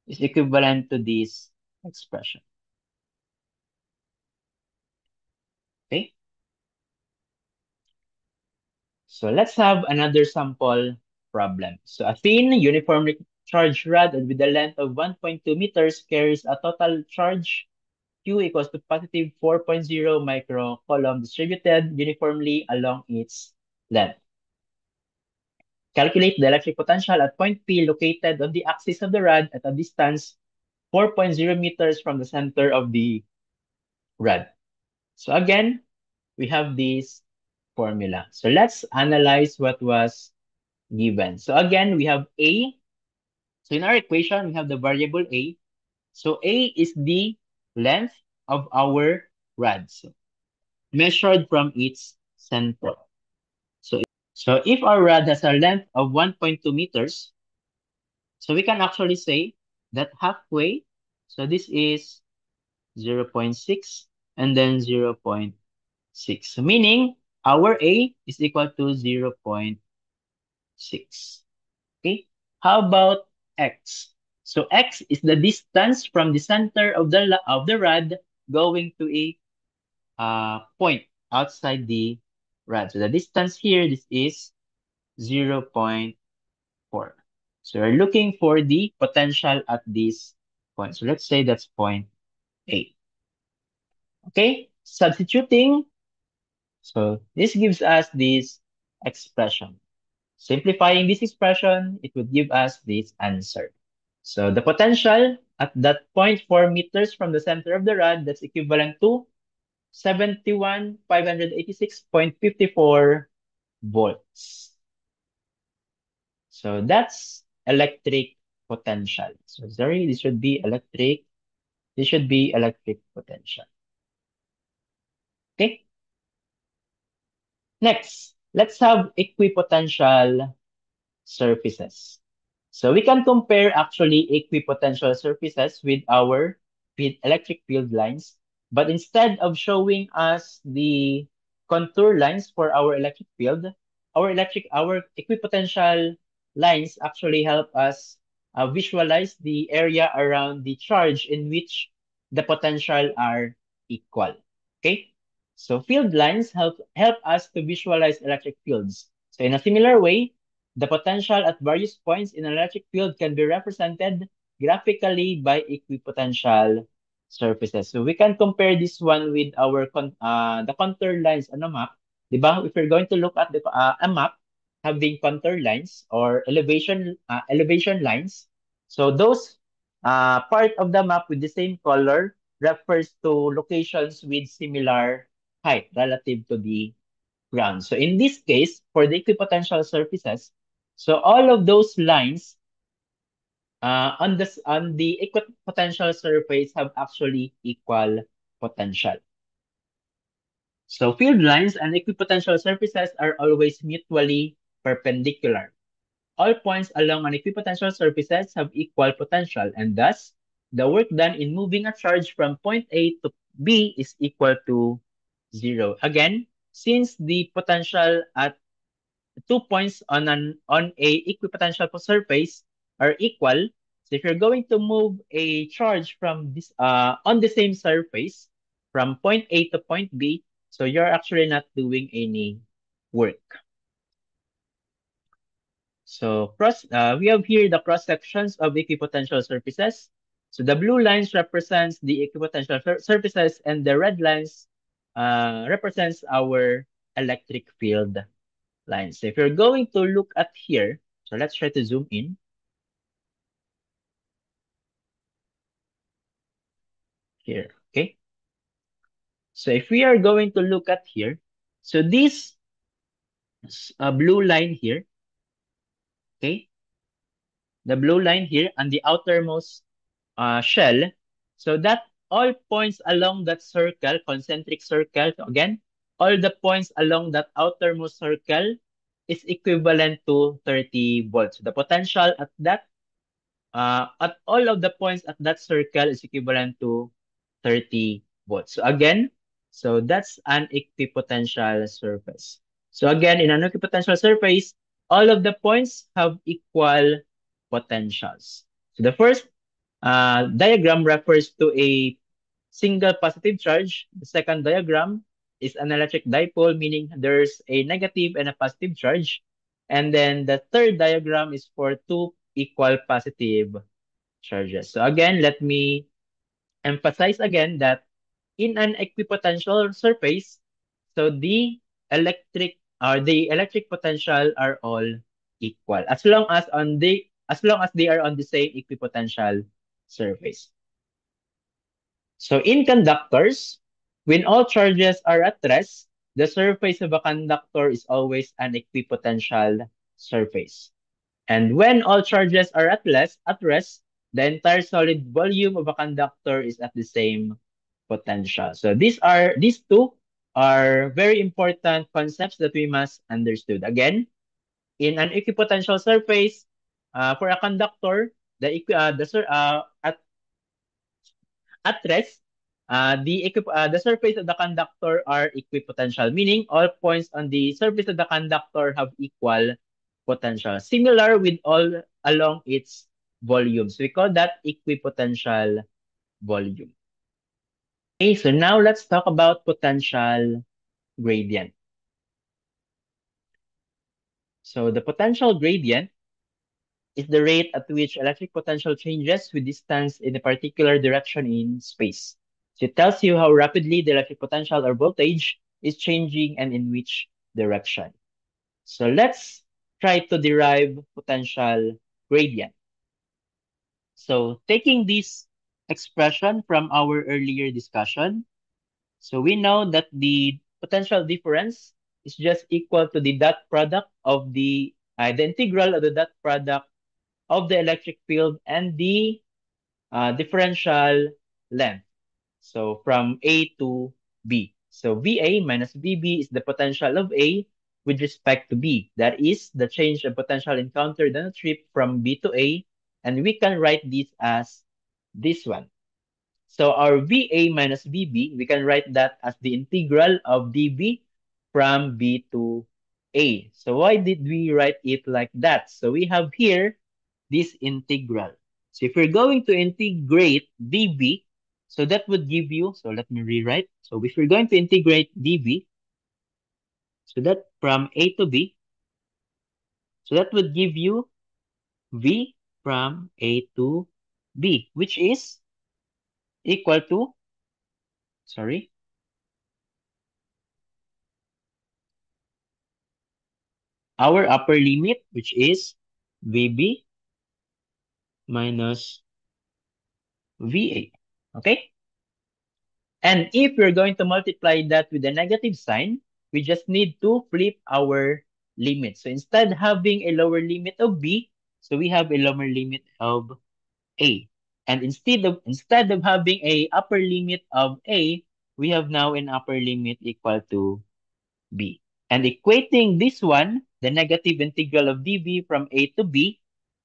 is equivalent to this expression. Okay? So let's have another sample problem. So a thin uniformly charge rod and with a length of 1.2 meters carries a total charge Q equals to positive 4.0 microcoulomb distributed uniformly along its length. Calculate the electric potential at point P located on the axis of the rod at a distance 4.0 meters from the center of the rod. So again, we have this formula. So let's analyze what was given. So again, we have A. So in our equation, we have the variable A. So A is the length of our rod, so measured from its center. So if our rod has a length of 1.2 meters, so we can actually say that halfway, so this is 0.6 and then 0.6. So meaning our A is equal to 0.6. Okay. How about X? So X is the distance from the center of the rod going to a point outside the rod. So the distance here, this is 0.4. So we're looking for the potential at this point. So let's say that's point 8. Okay, substituting. So this gives us this expression. Simplifying this expression, it would give us this answer. So the potential at that point 4 meters from the center of the rod, that's equivalent to 71,586.54 volts. So that's electric potential. So sorry, this should be electric. This should be electric potential. Okay. Next, let's have equipotential surfaces. So we can compare actually equipotential surfaces with electric field lines, but instead of showing us the contour lines for our electric field, our equipotential lines actually help us visualize the area around the charge in which the potential are equal. Okay? So field lines help us to visualize electric fields. So in a similar way, the potential at various points in an electric field can be represented graphically by equipotential surfaces. So we can compare this one with the contour lines on a map. Diba? If we're going to look at a map having contour lines or elevation lines, so those part of the map with the same color refers to locations with similar height relative to the ground. So in this case, for the equipotential surfaces, so all of those lines on the equipotential surface have actually equal potential. So field lines and equipotential surfaces are always mutually perpendicular. All points along an equipotential surfaces have equal potential, and thus the work done in moving a charge from point A to B is equal to 0. Again, since the potential at 2 points on a equipotential surface are equal, so if you're going to move a charge from this on the same surface from point A to point B, so you're actually not doing any work. So we have here the cross sections of equipotential surfaces. So the blue lines represents the equipotential surfaces, and the red lines represents our electric field lines. So if you're going to look at here, so let's try to zoom in here. Okay. So if we are going to look at here, so this blue line here, okay, the blue line here and the outermost shell, so that all points along that circle, concentric circle, so again, all the points along that outermost circle is equivalent to 30 volts. The potential at all of the points at that circle is equivalent to 30 volts. So again, so that's an equipotential surface. So again, in an equipotential surface, all of the points have equal potentials. So the first diagram refers to a single positive charge. The second diagram is an electric dipole, meaning there's a negative and a positive charge. And then the third diagram is for two equal positive charges. So again, let me emphasize again that in an equipotential surface, so the electric potential are all equal as long as they are on the same equipotential surface. So in conductors, when all charges are at rest, the surface of a conductor is always an equipotential surface. And when all charges are at rest, the entire solid volume of a conductor is at the same potential. So these two are very important concepts that we must understood. Again, in an equipotential surface, for a conductor, at rest, the surface of the conductor are equipotential, meaning all points on the surface of the conductor have equal potential, similar with all along its volumes. We call that equipotential volume. Okay, so now let's talk about potential gradient. So the potential gradient is the rate at which electric potential changes with distance in a particular direction in space. So it tells you how rapidly the electric potential or voltage is changing and in which direction. So let's try to derive potential gradient. So taking this expression from our earlier discussion, so we know that the potential difference is just equal to the dot product of the integral of the dot product of the electric field and the differential length. So from A to B. So VA minus VB is the potential of A with respect to B. That is the change of potential encountered on a trip from B to A. And we can write this as this one. So our VA minus VB, we can write that as the integral of dB from B to A. So why did we write it like that? So we have here this integral. So if we're going to integrate dB, so that would give you, so let me rewrite. So if we're going to integrate dB, so that from A to B, so that would give you V from A to B, which is equal to, sorry, our upper limit, which is VB minus VA. Okay? And if we're going to multiply that with a negative sign, we just need to flip our limit. So instead having a lower limit of B, so we have a lower limit of A. And instead of having a upper limit of A, we have now an upper limit equal to B. And equating this one, the negative integral of dB from A to B,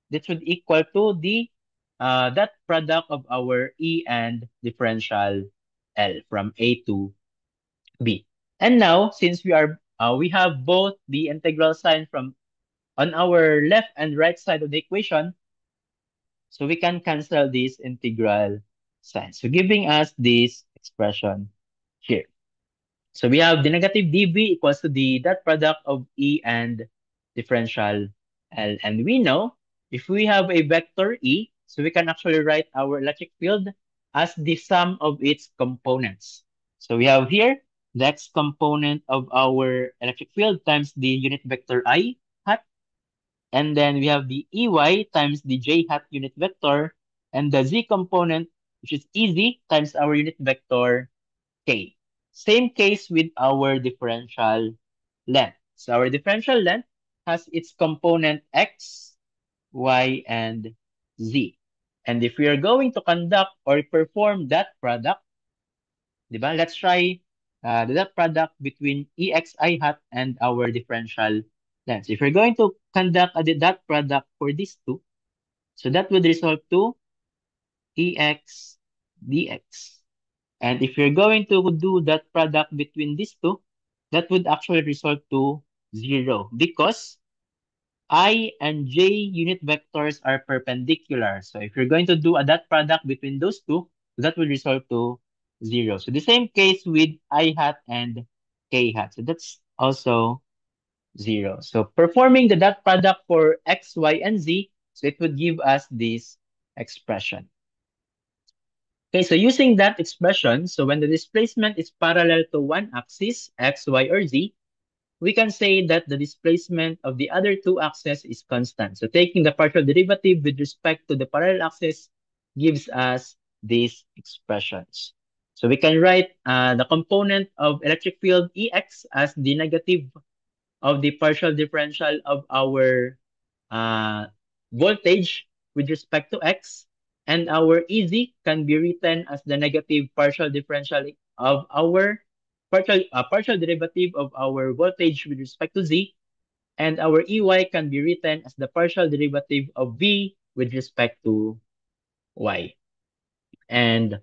this would equal to the that product of our E and differential L from A to B. And now, since we have both the integral sign from on our left and right side of the equation, so we can cancel this integral sign. So giving us this expression here. So we have the negative dB equals to the dot product of E and differential L. And we know if we have a vector E, so we can actually write our electric field as the sum of its components. So we have here the x component of our electric field times the unit vector I hat. And then we have the EY times the J hat unit vector and the Z component, which is EZ times our unit vector K. Same case with our differential length. So our differential length has its component x, y, and z. And if we are going to conduct or perform that product, diba? Let's try the dot product between EXI hat and our differential length. If we're going to conduct a dot product for these two, so that would result to EX dx. And if you're going to do that product between these two, that would actually result to 0 because I and j unit vectors are perpendicular. So if you're going to do a dot product between those two, that will result to 0. So the same case with I hat and k hat. So that's also 0. So performing the dot product for x, y, and z, So it would give us this expression. Okay, so using that expression, so when the displacement is parallel to one axis, x, y, or z, we can say that the displacement of the other two axes is constant. So taking the partial derivative with respect to the parallel axis gives us these expressions. So we can write the component of electric field Ex as the negative of the partial differential of our uh, voltage with respect to x, and our EZ can be written as the negative partial differential of our partial derivative of our voltage with respect to z, and our EY can be written as the partial derivative of V with respect to y. And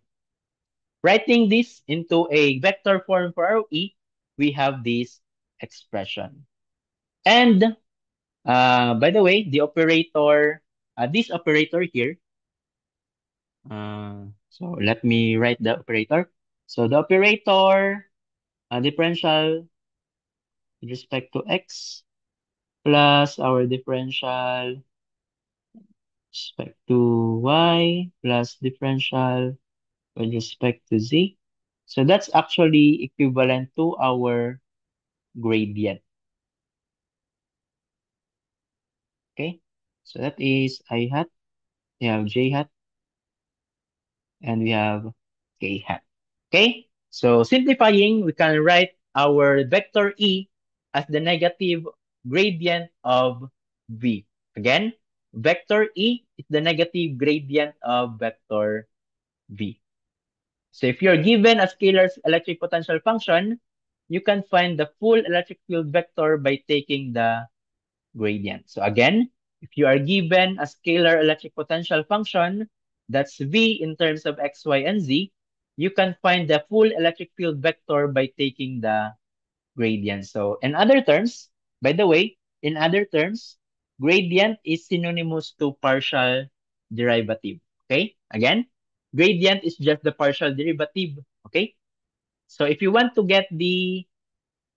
writing this into a vector form for our E, we have this expression. And by the way, the operator, this operator here, so let me write the operator. So the operator, differential with respect to x plus our differential respect to y plus differential with respect to z. So that's actually equivalent to our gradient. Okay, so that is I hat, we have j hat, and we have k hat. Okay, so simplifying, we can write our vector E as the negative gradient of V. Again, vector E is the negative gradient of vector V. So if you're given a scalar electric potential function, you can find the full electric field vector by taking the gradient. So again, if you are given a scalar electric potential function, that's V in terms of x, y, and z, you can find the full electric field vector by taking the gradient. So in other terms, by the way, in other terms, gradient is synonymous to partial derivative. Okay? Again, gradient is just the partial derivative. Okay? So if you want to get the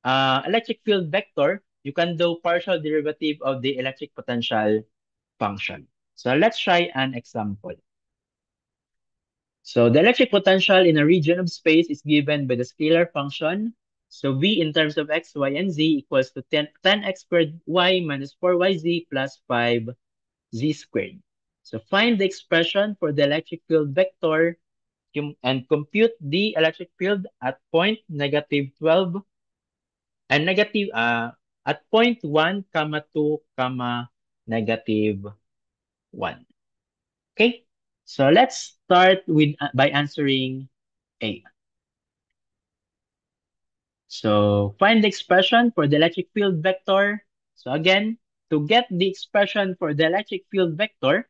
electric field vector, you can do partial derivative of the electric potential function. So let's try an example. So the electric potential in a region of space is given by the scalar function. So V in terms of x, y, and z equals to 10x squared y minus 4yz plus 5z squared. So find the expression for the electric field vector and compute the electric field at point negative 12 and negative at point 1 comma 2 comma negative 1. Okay, so let's start with by answering A. So find the expression for the electric field vector. So again, to get the expression for the electric field vector,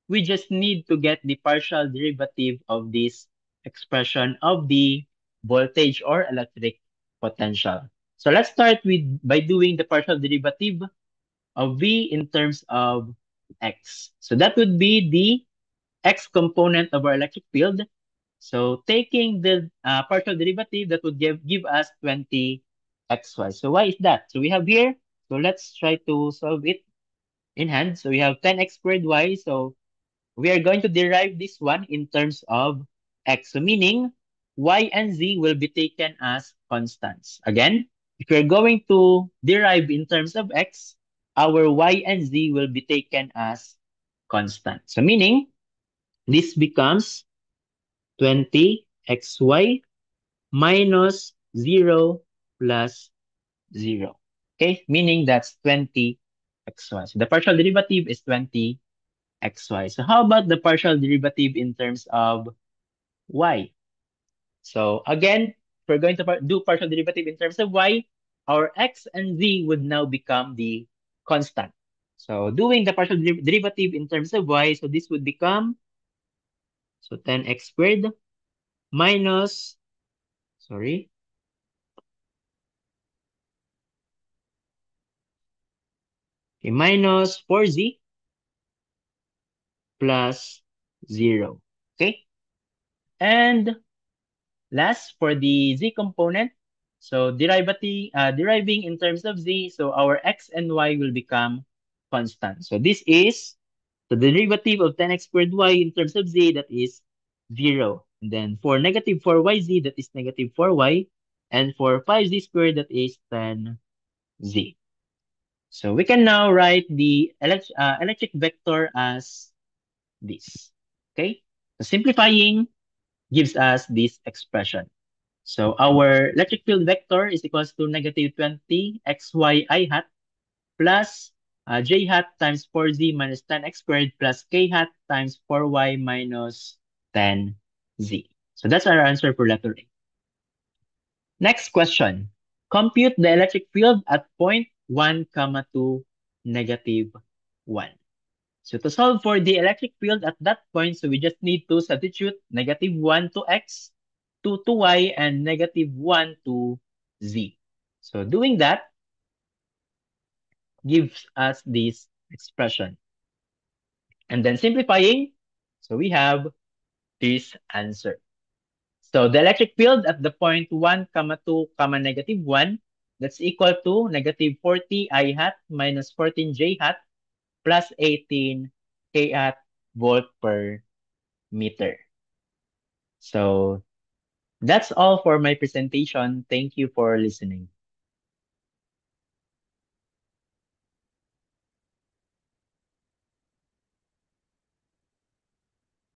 we just need to get the partial derivative of this expression of the voltage or electric potential. So let's start with by doing the partial derivative of V in terms of X. So that would be the X component of our electric field. So taking the partial derivative, that would give us 20xy. So why is that? So we have here, so let's try to solve it in hand. So we have 10x squared y. So we are going to derive this one in terms of x. So meaning y and z will be taken as constants. Again, if we're going to derive in terms of x, our y and z will be taken as constant. So meaning this becomes 20xy minus 0 plus 0. Okay, meaning that's 20xy. So the partial derivative is 20xy. So how about the partial derivative in terms of y? So again, if we're going to do partial derivative in terms of y, our x and z would now become the constant. So doing the partial derivative in terms of y, so this would become, so 10x squared minus, sorry, okay, minus 4z plus 0. Okay? And last, for the z component, so deriving in terms of z, so our x and y will become constant. So this is So the derivative of 10x squared y in terms of z, that is 0. And then for negative 4yz, that is negative 4y. And for 5z squared, that is 10z. So we can now write the electric vector as this. Okay? So simplifying gives us this expression. So our electric field vector is equals to negative 20 xy I hat plus j hat times 4z minus 10x squared plus k hat times 4y minus 10z. So that's our answer for letter A. Next question. Compute the electric field at point 1, comma 2, negative 1. So to solve for the electric field at that point, so we just need to substitute negative 1 to x, 2 to y, and negative 1 to z. So doing that gives us this expression. And then simplifying, so we have this answer. So the electric field at the point 1, comma 2, comma negative 1, that's equal to negative 40 I hat minus 14 j hat plus 18 k hat volt per meter. So that's all for my presentation. Thank you for listening.